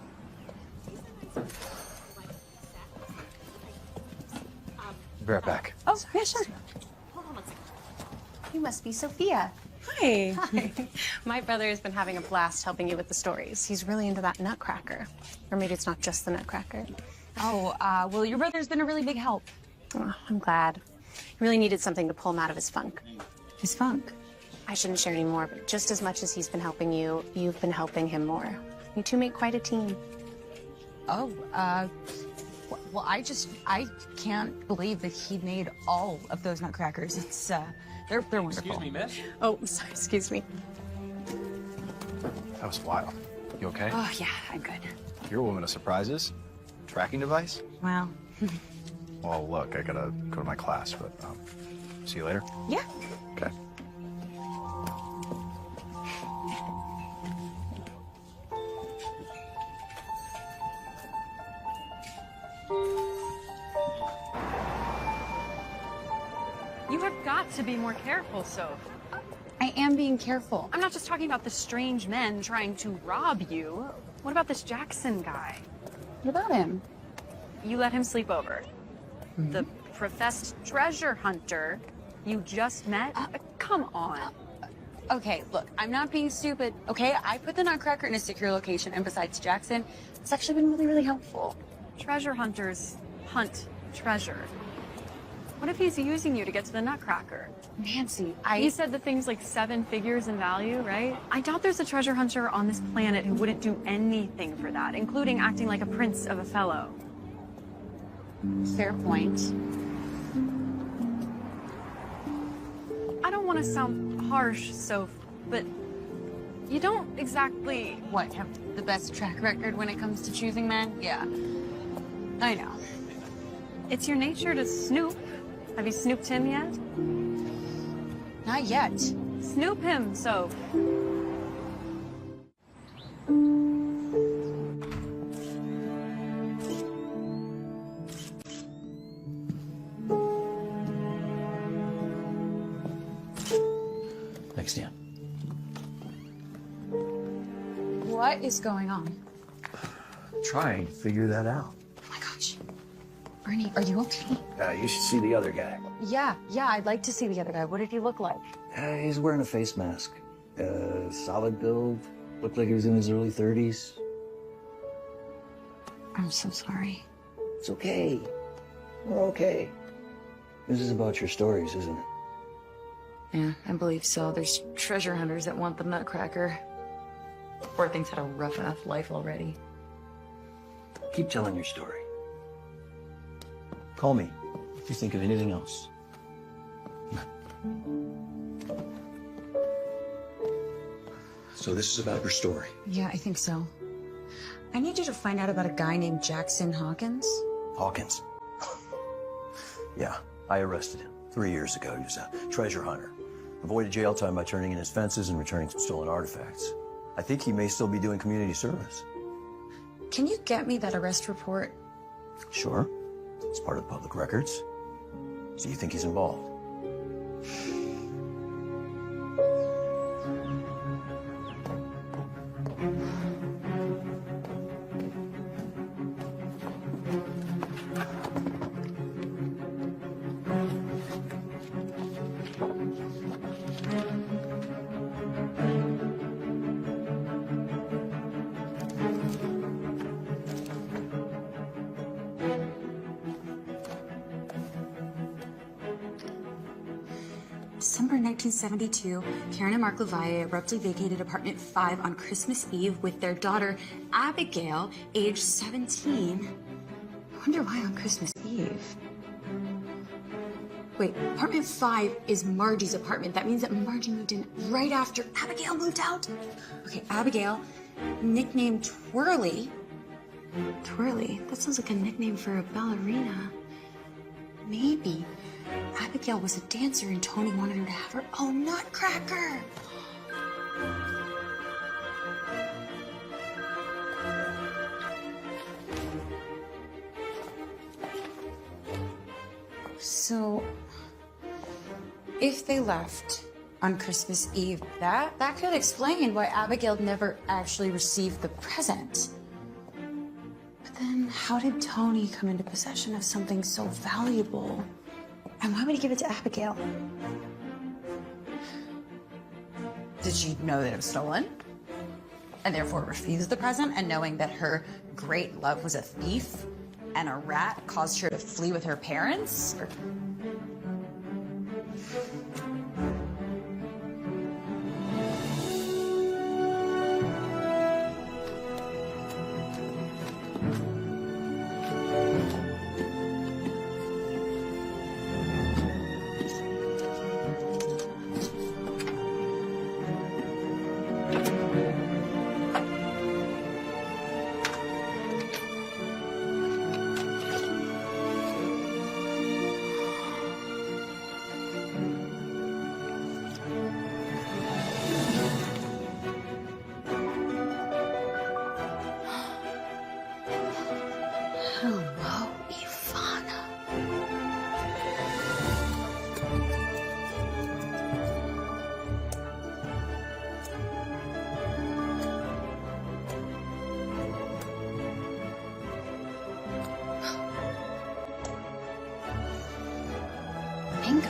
Be right back. Oh, yeah, sure. You must be Sophia. Hi. Hi. My brother has been having a blast helping you with the stories. He's really into that nutcracker. Or maybe it's not just the nutcracker. Oh, well, your brother's been a really big help. Oh, I'm glad. He really needed something to pull him out of his funk. His funk? I shouldn't share any more, but just as much as he's been helping you, you've been helping him more. You two make quite a team. Oh, well, I can't believe that he made all of those nutcrackers. It's, they're wonderful. Excuse me, miss? Oh, sorry, excuse me. That was wild. You okay? Oh, yeah, I'm good. You're a woman of surprises. Tracking device? Well, Well, look, I gotta go to my class, but see you later. yeah. Okay. You have got to be more careful, Soph. I am being careful. I'm not just talking about the strange men trying to rob you. What about this Jackson guy? What about him? You let him sleep over. Mm-hmm. The professed treasure hunter you just met? Come on. Okay, look, I'm not being stupid, okay? I put the nutcracker in a secure location, and besides Jackson, it's actually been really, really helpful. Treasure hunters hunt treasure. What if he's using you to get to the nutcracker? Nancy, You said the thing's like 7 figures in value, right? I doubt there's a treasure hunter on this planet who wouldn't do anything for that, including acting like a prince of a fellow. Fair point. I don't want to sound harsh, Soph, but you don't exactly... What, have the best track record when it comes to choosing men? Yeah, I know. It's your nature to snoop. Have you snooped him yet? Not yet. Snoop him, Soph. Thanks, Dan. What is going on? Trying to figure that out. Oh my gosh. Ernie, are you okay? You should see the other guy. Yeah, I'd like to see the other guy. What did he look like? He's wearing a face mask. Solid build. Looked like he was in his early 30s. I'm so sorry. It's okay. We're okay. This is about your stories, isn't it? Yeah, I believe so. There's treasure hunters that want the nutcracker. Poor thing's had a rough enough life already. Keep telling your story. Call me if you think of anything else. So this is about your story. Yeah, I think so. I need you to find out about a guy named Jackson Hawkins. Hawkins. Yeah, I arrested him 3 years ago. He was a treasure hunter. Avoided jail time by turning in his fences and returning some stolen artifacts. I think he may still be doing community service. Can you get me that arrest report? Sure. It's part of the public records. So you think he's involved? December 1972, Karen and Mark LaValle abruptly vacated apartment 5 on Christmas Eve with their daughter, Abigail, age 17. I wonder why on Christmas Eve. Wait, apartment 5 is Margie's apartment. That means that Margie moved in right after Abigail moved out. Okay, Abigail, nicknamed Twirly, Twirly? That sounds like a nickname for a ballerina. Maybe Abigail was a dancer and Tony wanted her to have her own nutcracker. So, if they left on Christmas Eve, that could explain why Abigail never actually received the present. But then, how did Tony come into possession of something so valuable? And why would he give it to Abigail? Did she know that it was stolen? And therefore refused the present, and knowing that her great love was a thief and a rat caused her to flee with her parents? Or... Hello, Ivana. Bingo.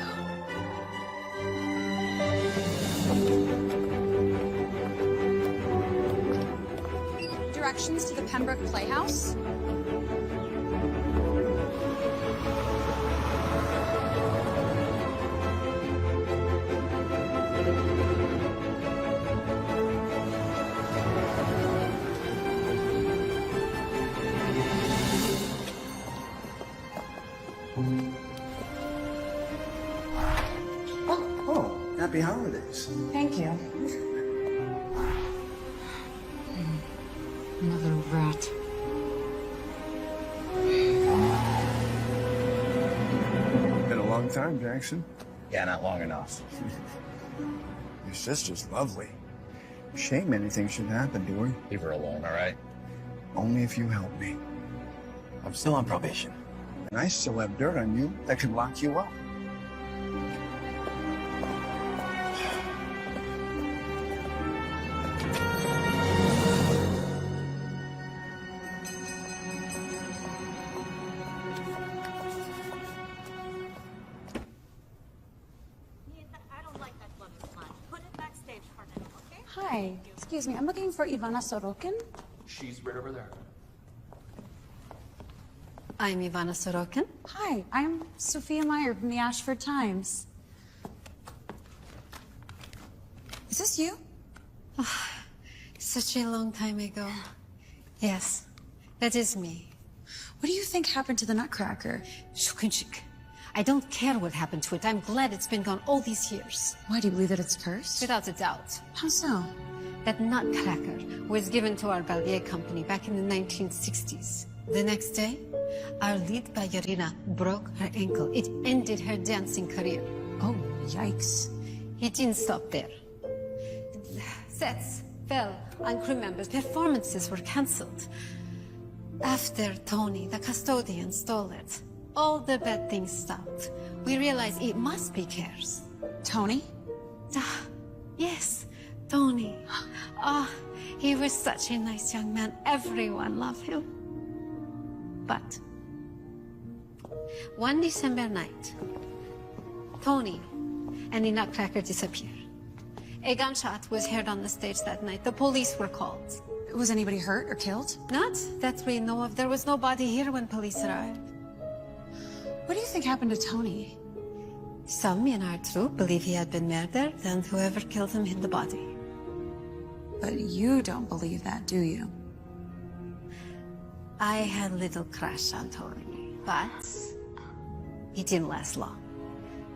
Directions to the Pembroke Playhouse. Oh, happy holidays. Thank you. Another rat. Been a long time, Jackson. Yeah, not long enough. Your sister's lovely. Shame anything should happen to her. Leave her alone, all right? Only if you help me. I'm still on probation. And I still have dirt on you that could lock you up. Hi, excuse me, I'm looking for Ivana Sorokin. She's right over there. I'm Ivana Sorokin. Hi, I'm Sophia Meyer from the Ashford Times. Is this you? Such a long time ago. Yes, that is me. What do you think happened to the Nutcracker? Shukunchik. I don't care what happened to it. I'm glad it's been gone all these years. Why, do you believe that it's cursed? Without a doubt. How so? That Nutcracker was given to our ballet company back in the 1960s. The next day, our lead ballerina broke her ankle. It ended her dancing career. Oh, yikes. It didn't stop there. Sets fell on crew members. Performances were cancelled. After Tony, the custodian, stole it, all the bad things stopped. We realized it must be curse. Tony? Yes, Tony. He was such a nice young man. Everyone loved him. But one December night, Tony and the Nutcracker disappeared. A gunshot was heard on the stage that night. The police were called. Was anybody hurt or killed? Not that we know of. There was nobody here when police arrived. What do you think happened to Tony? Some in our troupe believe he had been murdered, and whoever killed him hid the body. But you don't believe that, do you? I had a little crush on Tony, but it didn't last long.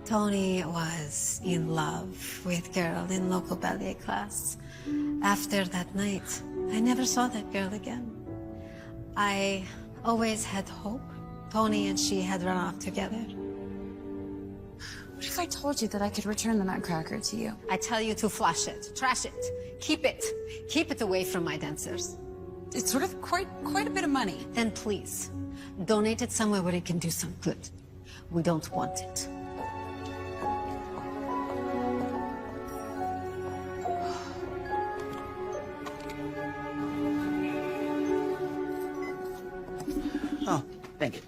Tony was in love with a girl in local ballet class. After that night, I never saw that girl again. I always had hope Tony and she had run off together. What if I told you that I could return the nutcracker to you? I tell you to flush it, trash it, keep it. Keep it away from my dancers. It's sort of quite a bit of money. Then please, donate it somewhere where it can do some good. We don't want it. Oh, thank you.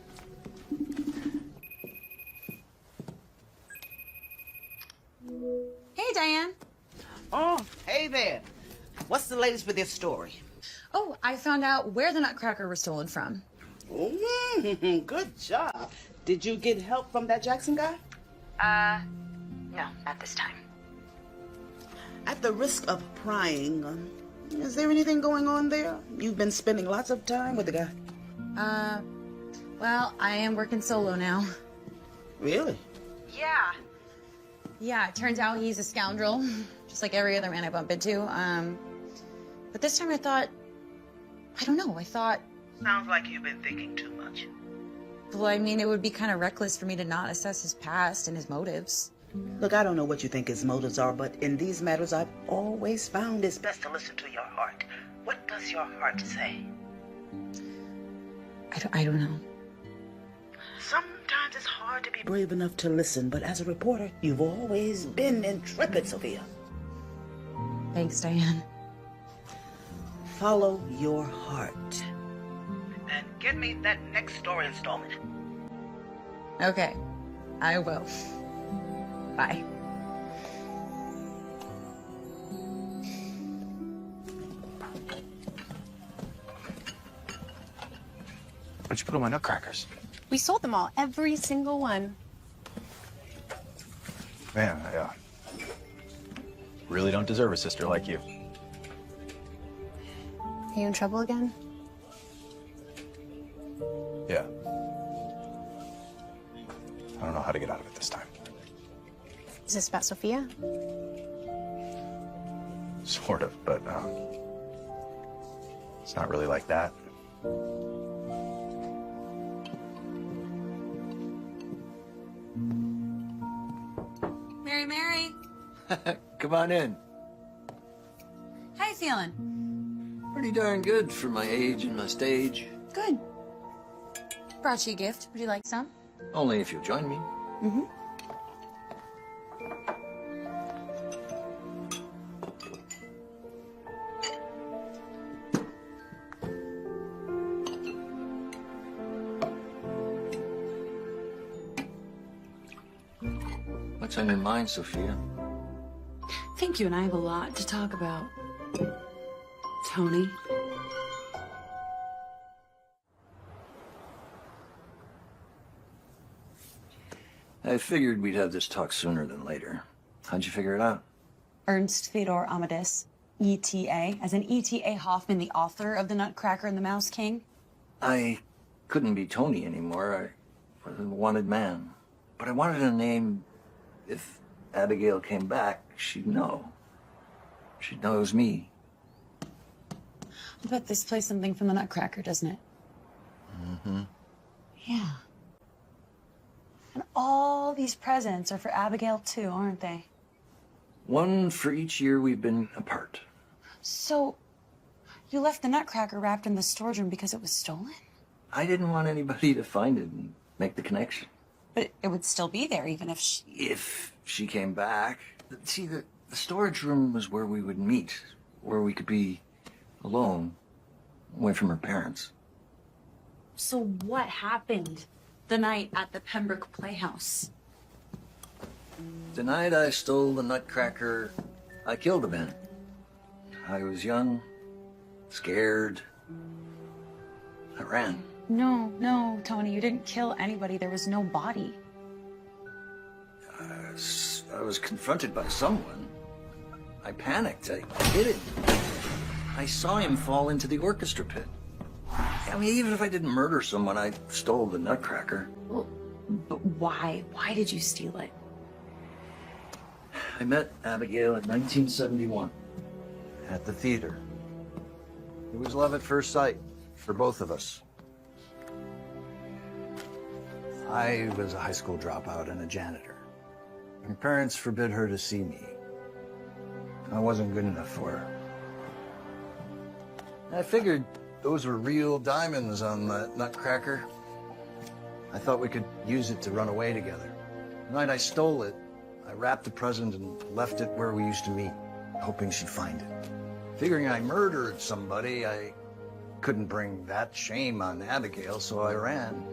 Hey, Diane. Oh, hey there. What's the latest with this story? Oh, I found out where the nutcracker was stolen from. Good job. Did you get help from that Jackson guy? No, not this time. At the risk of prying, is there anything going on there? You've been spending lots of time with the guy. Well, I am working solo now. Really? Yeah. Yeah, it turns out he's a scoundrel, just like every other man I bump into. But this time I thought, I don't know, I thought... Sounds like you've been thinking too much. Well, I mean, it would be kind of reckless for me to not assess his past and his motives. Look, I don't know what you think his motives are, but in these matters, I've always found it's best to listen to your heart. What does your heart say? I don't know. Sometimes it's hard to be brave enough to listen, but as a reporter, you've always been intrepid, Sophia. Thanks, Diane. Follow your heart. And get me that next story installment. Okay, I will. Bye. What'd you put on my nutcrackers? We sold them all, every single one. Man, I really don't deserve a sister like you. Are you in trouble again? Yeah. I don't know how to get out of it this time. Is this about Sophia? Sort of, but it's not really like that. Mary. Come on in. How you feeling? Pretty darn good for my age and my stage. Good. Brought you a gift. Would you like some? Only if you'll join me. Mm-hmm. What's on your mind, Sophia? I think you and I have a lot to talk about. Tony. I figured we'd have this talk sooner than later. How'd you figure it out? Ernst Theodor Amadeus, ETA, as in E.T.A. Hoffman, the author of The Nutcracker and the Mouse King. I couldn't be Tony anymore. I was a wanted man. But I wanted a name. If Abigail came back, she'd know. She'd know it was me. I bet this plays something from The Nutcracker, doesn't it? Mm-hmm. Yeah. And all these presents are for Abigail, too, aren't they? One for each year we've been apart. So, you left the Nutcracker wrapped in the storage room because it was stolen? I didn't want anybody to find it and make the connection. But it would still be there, even if she... If she came back. See, the storage room was where we would meet, where we could be alone, away from her parents. So what happened the night at the Pembroke Playhouse? The night I stole the Nutcracker, I killed a man. I was young, scared. I ran. No, Tony, you didn't kill anybody. There was no body. I was confronted by someone. I panicked. I hid it. I saw him fall into the orchestra pit. I mean, even if I didn't murder someone, I stole the Nutcracker. Well, but why? Why did you steal it? I met Abigail in 1971 at the theater. It was love at first sight. for both of us. I was a high school dropout and a janitor. My parents forbid her to see me. I wasn't good enough for her. I figured those were real diamonds on that nutcracker. I thought we could use it to run away together. The night I stole it, I wrapped the present and left it where we used to meet, hoping she'd find it. Figuring I murdered somebody, I couldn't bring that shame on Abigail, so I ran.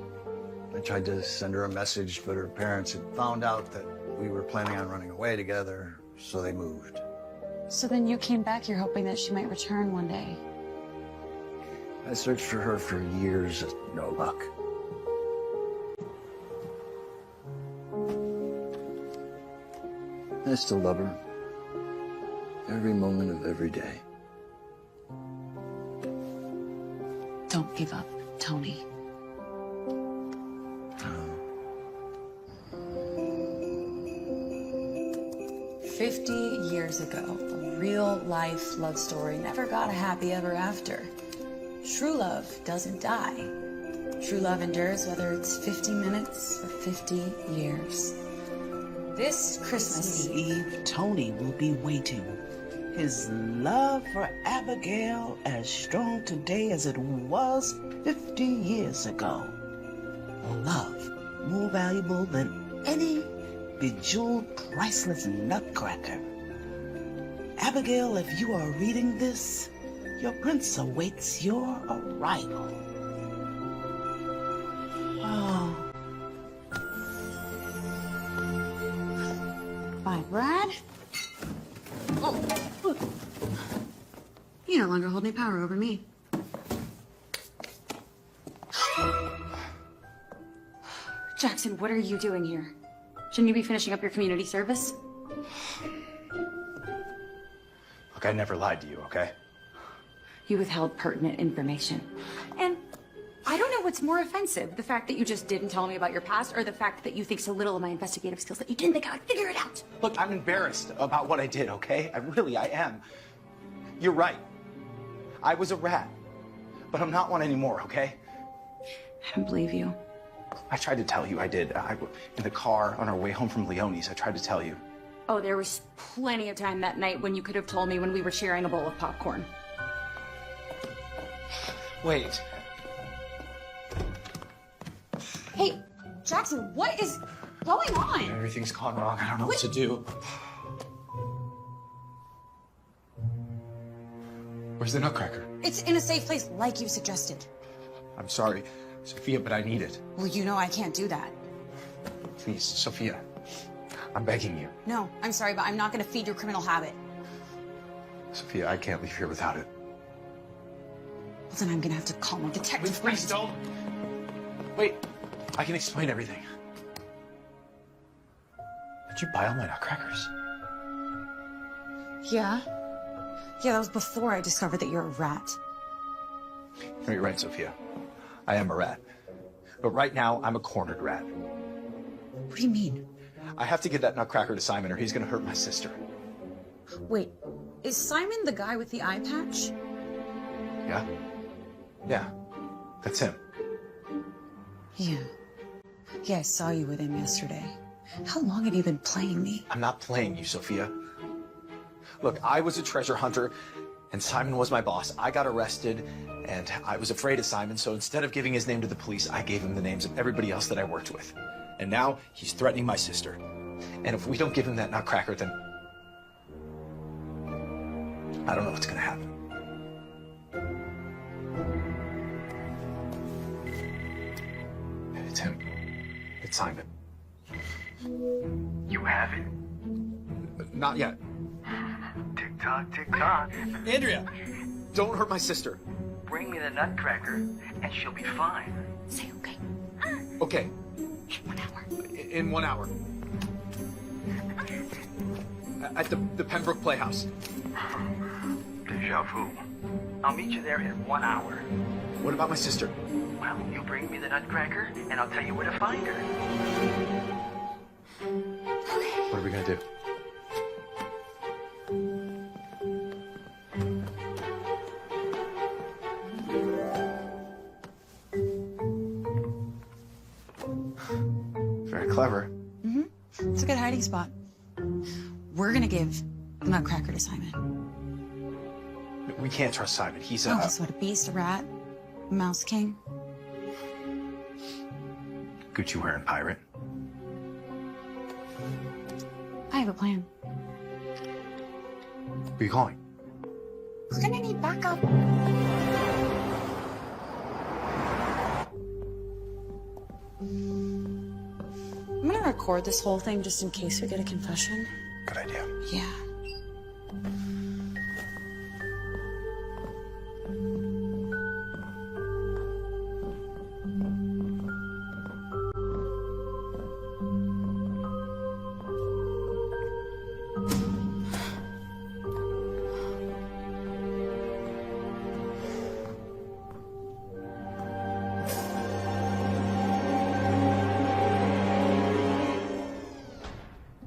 I tried to send her a message, but her parents had found out that we were planning on running away together, so they moved. So then you came back here hoping that she might return one day. I searched for her for years, no luck. I still love her. Every moment of every day. Don't give up, Tony. 50 years ago, a real-life love story never got a happy ever after. True love doesn't die. True love endures whether it's 50 minutes or 50 years. This Christmas Eve, Tony will be waiting. His love for Abigail as strong today as it was 50 years ago. A love more valuable than any bejeweled, priceless nutcracker. Abigail, if you are reading this, your prince awaits your arrival. Oh. Bye, Brad. Oh. You no longer hold any power over me. Jackson, what are you doing here? Shouldn't you be finishing up your community service? Look, I never lied to you, okay? You withheld pertinent information. And I don't know what's more offensive, the fact that you just didn't tell me about your past or the fact that you think so little of my investigative skills that you didn't think I would figure it out. Look, I'm embarrassed about what I did, okay? I am. You're right. I was a rat, but I'm not one anymore, okay? I don't believe you. I tried to tell you I did. In the car on our way home from Leone's, I tried to tell you. Oh, there was plenty of time that night when you could have told me when we were sharing a bowl of popcorn. Wait. Hey, Jackson, what is going on? Everything's gone wrong. I don't know what to do. Where's the nutcracker? It's in a safe place, like you suggested. I'm sorry, Sophia, but I need it. Well, you know I can't do that. Please, Sophia. I'm begging you. No, I'm sorry, but I'm not going to feed your criminal habit. Sophia, I can't leave here without it. Well, then I'm going to have to call my detective. Please don't. Wait, I can explain everything. Did you buy all my nutcrackers? Yeah. Yeah, that was before I discovered that you're a rat. No, you're right, Sophia. I am a rat. But right now, I'm a cornered rat. What do you mean? I have to get that nutcracker to Simon or he's gonna hurt my sister. Wait, is Simon the guy with the eye patch? Yeah? Yeah, that's him. Yeah. Yeah, I saw you with him yesterday. How long have you been playing me? I'm not playing you, Sophia. Look, I was a treasure hunter and Simon was my boss. I got arrested and I was afraid of Simon, so instead of giving his name to the police, I gave him the names of everybody else that I worked with. And now he's threatening my sister. And if we don't give him that nutcracker, then I don't know what's gonna happen. It's him. It's Simon. You have it? Not yet. Tick tock, tick tock. Andrea, don't hurt my sister. Bring me the nutcracker, and she'll be fine. Say okay. Okay. In 1 hour. In 1 hour. At the Pembroke Playhouse. Deja vu. I'll meet you there in 1 hour. What about my sister? Well, you bring me the nutcracker, and I'll tell you where to find her. What are we gonna do? It's a good hiding spot. We're gonna give the nutcracker to Simon. We can't trust Simon. He's Oh, guess what? A beast, a rat, a mouse king. Gucci wearing pirate. I have a plan. Where are you going? We're gonna need backup. I'm gonna record this whole thing just in case we get a confession. Good idea. Yeah.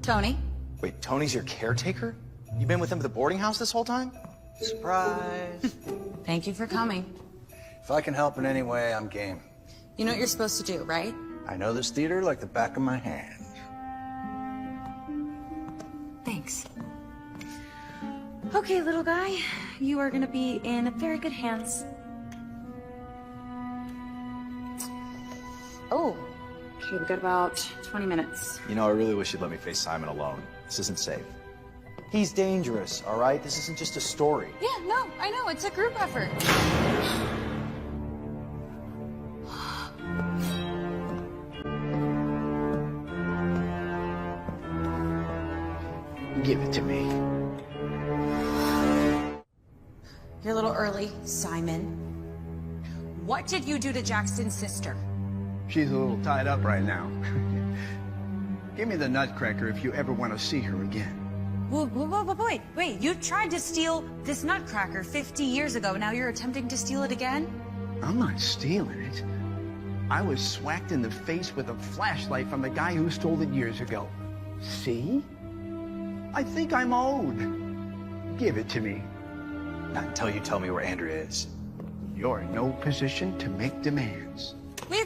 Tony? Wait, Tony's your caretaker? You've been with him at the boarding house this whole time? Surprise. Thank you for coming. If I can help in any way, I'm game. You know what you're supposed to do, right? I know this theater like the back of my hand. Thanks. Okay, little guy, you are gonna be in very good hands. Oh, okay, we've got about 20 minutes. You know, I really wish you'd let me face Simon alone. This isn't safe. He's dangerous, all right? This isn't just a story. Yeah, no, I know, it's a group effort. Give it to me. You're a little early, Simon. What did you do to Jackson's sister? She's a little tied up right now. Give me the nutcracker if you ever want to see her again. Wait, you tried to steal this nutcracker 50 years ago. Now you're attempting to steal it again? I'm not stealing it. I was swacked in the face with a flashlight from the guy who stole it years ago. See? I think I'm owed. Give it to me. Not until you tell me where Andrea is. You're in no position to make demands. Wait.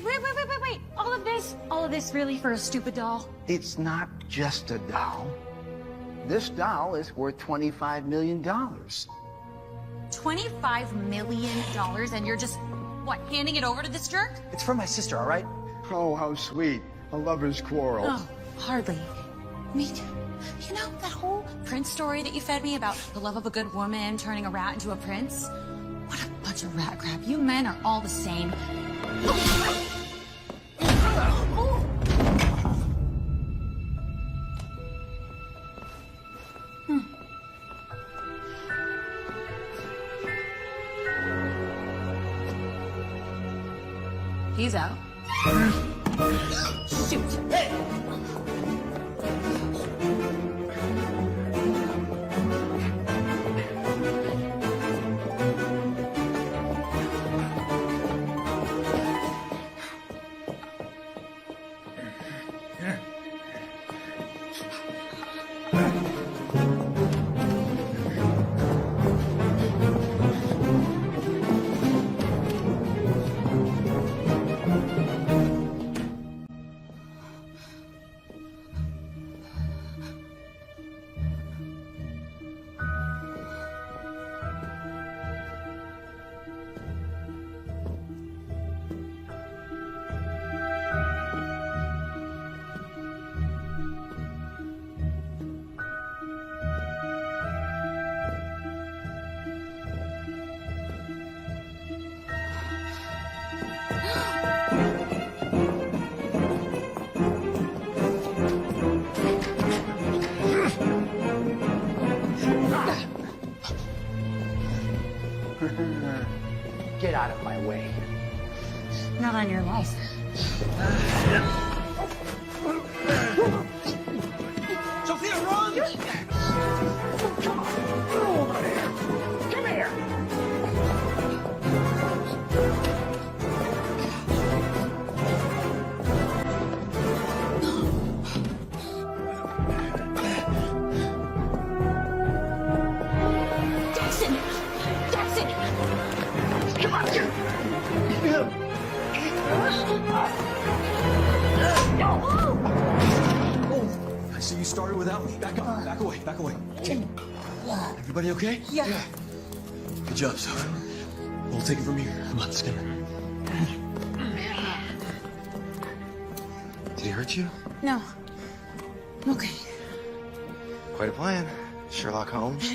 All of this really for a stupid doll? It's not just a doll. This doll is worth $25 million. $25 million, and you're just, what, handing it over to this jerk? It's from my sister, all right? Oh, how sweet. A lover's quarrel. Oh, hardly. I mean, you know that whole prince story that you fed me about the love of a good woman turning a rat into a prince? What a bunch of rat crap. You men are all the same. He's out. Shoot. Hey! Get out of my way. Not on your life. Sophia, run! Come on. Over there. Come here. Jackson! Jackson! Come on. So you started without me. Back up. Back away. Back away. Everybody okay? Yeah. Good job, Sophie. We'll take it from here. Come on, let's get her. Did he hurt you? No. I'm okay. Quite a plan. Sherlock Holmes.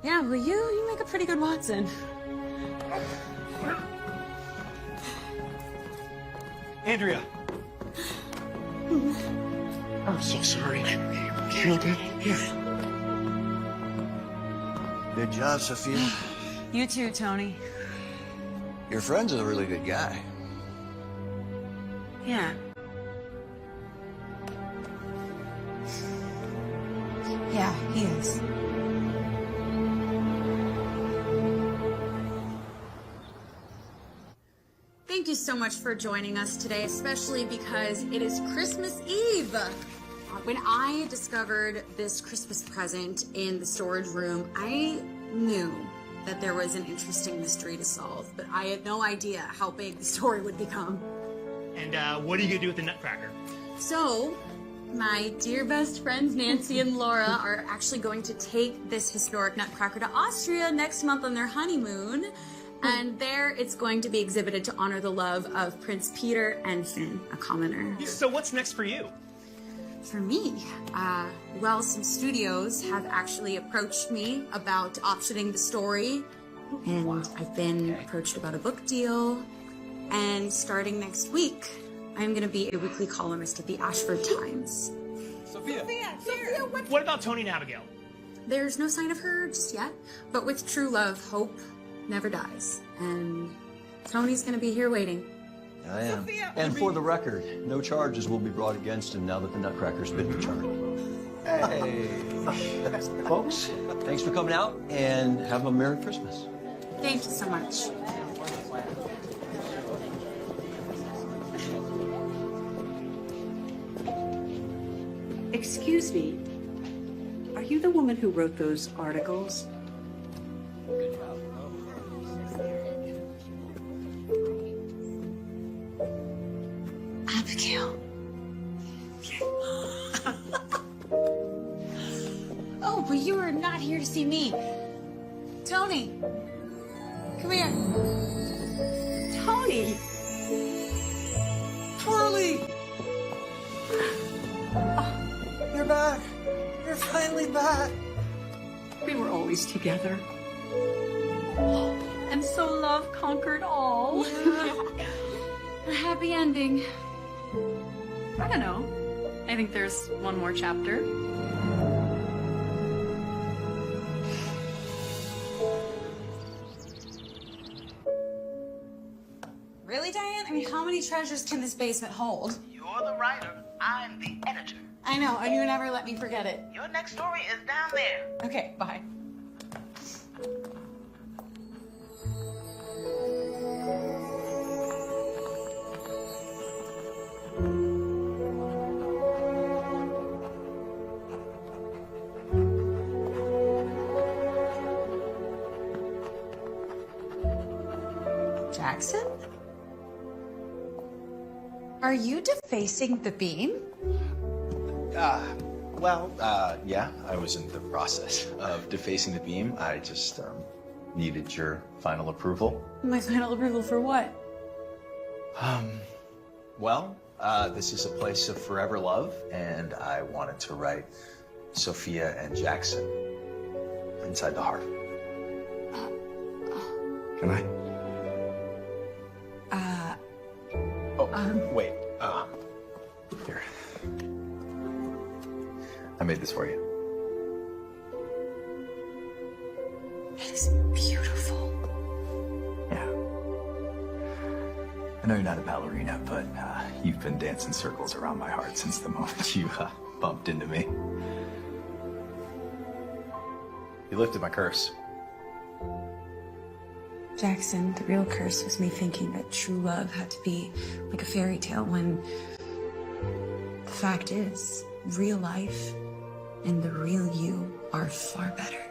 Yeah, well, you make a pretty good Watson. Andrea. I'm so sorry. You okay? Yeah. Good job, Sophia. You too, Tony. Your friend's a really good guy. Yeah. Yeah, he is. Thank you so much for joining us today, especially because it is Christmas Eve. When I discovered this Christmas present in the storage room, I knew that there was an interesting mystery to solve, but I had no idea how big the story would become. And what are you gonna do with the nutcracker? So, my dear best friends Nancy and Laura are actually going to take this historic nutcracker to Austria next month on their honeymoon. And there it's going to be exhibited to honor the love of Prince Peter and Finn, a commoner. So what's next for you? For me, well, some studios have actually approached me about optioning the story. And I've been approached about a book deal. And starting next week, I'm going to be a weekly columnist at the Ashford Times. Sophia, what about Tony and Abigail? There's no sign of her just yet, but with true love, hope never dies. And Tony's going to be here waiting. I am. And for the record, no charges will be brought against him now that the nutcracker's been returned. Hey. Folks, thanks for coming out and have a Merry Christmas. Thank you so much. Excuse me. Are you the woman who wrote those articles? Abigail. Oh, but you are not here to see me. Tony, come here. Tony! Twirly! You're back. You're finally back. We were always together. And so love conquered all. A happy ending. I don't know. I think there's one more chapter. Really, Diane? I mean, how many treasures can this basement hold? You're the writer. I'm the editor. I know, and you never let me forget it. Your next story is down there. Okay, bye. Jackson? Are you defacing the beam? Yeah, I was in the process of defacing the beam. I just needed your final approval. My final approval for what? This is a place of forever love, and I wanted to write Sophia and Jackson inside the heart. Can I? Wait. Here. I made this for you. It's beautiful. Yeah. I know you're not a ballerina, but you've been dancing circles around my heart since the moment you bumped into me. You lifted my curse. Jackson, the real curse was me thinking that true love had to be like a fairy tale when the fact is, real life and the real you are far better.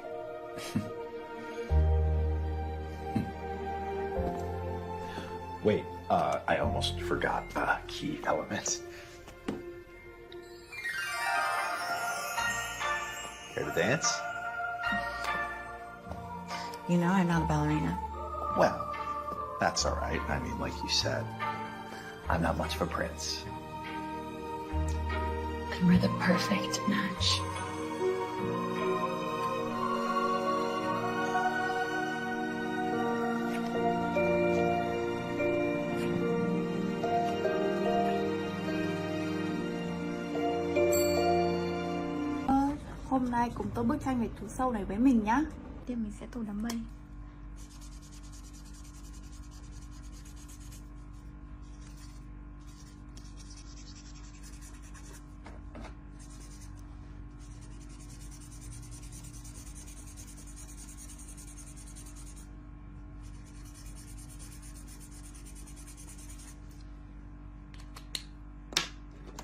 Wait, I almost forgot a key element. Care to dance? You know I'm not a ballerina. Well, that's all right. I mean, like you said, I'm not much of a prince. And we're the perfect match. Hôm nay cùng tô bức tranh nghệ thuật sâu này với mình nhá. Tiếp mình sẽ tô đám mây.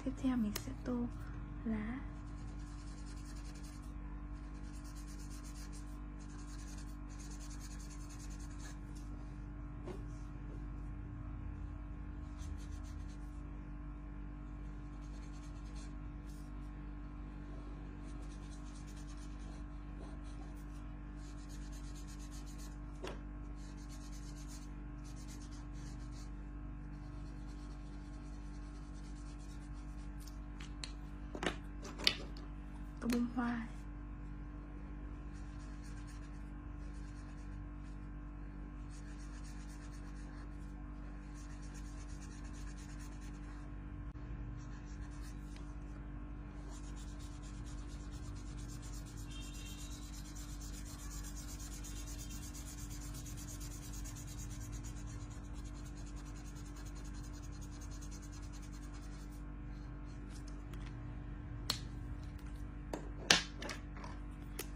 Tiếp theo mình sẽ tô lá. Tô bông hoa.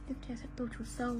Tiếp theo sẽ tô chú sâu.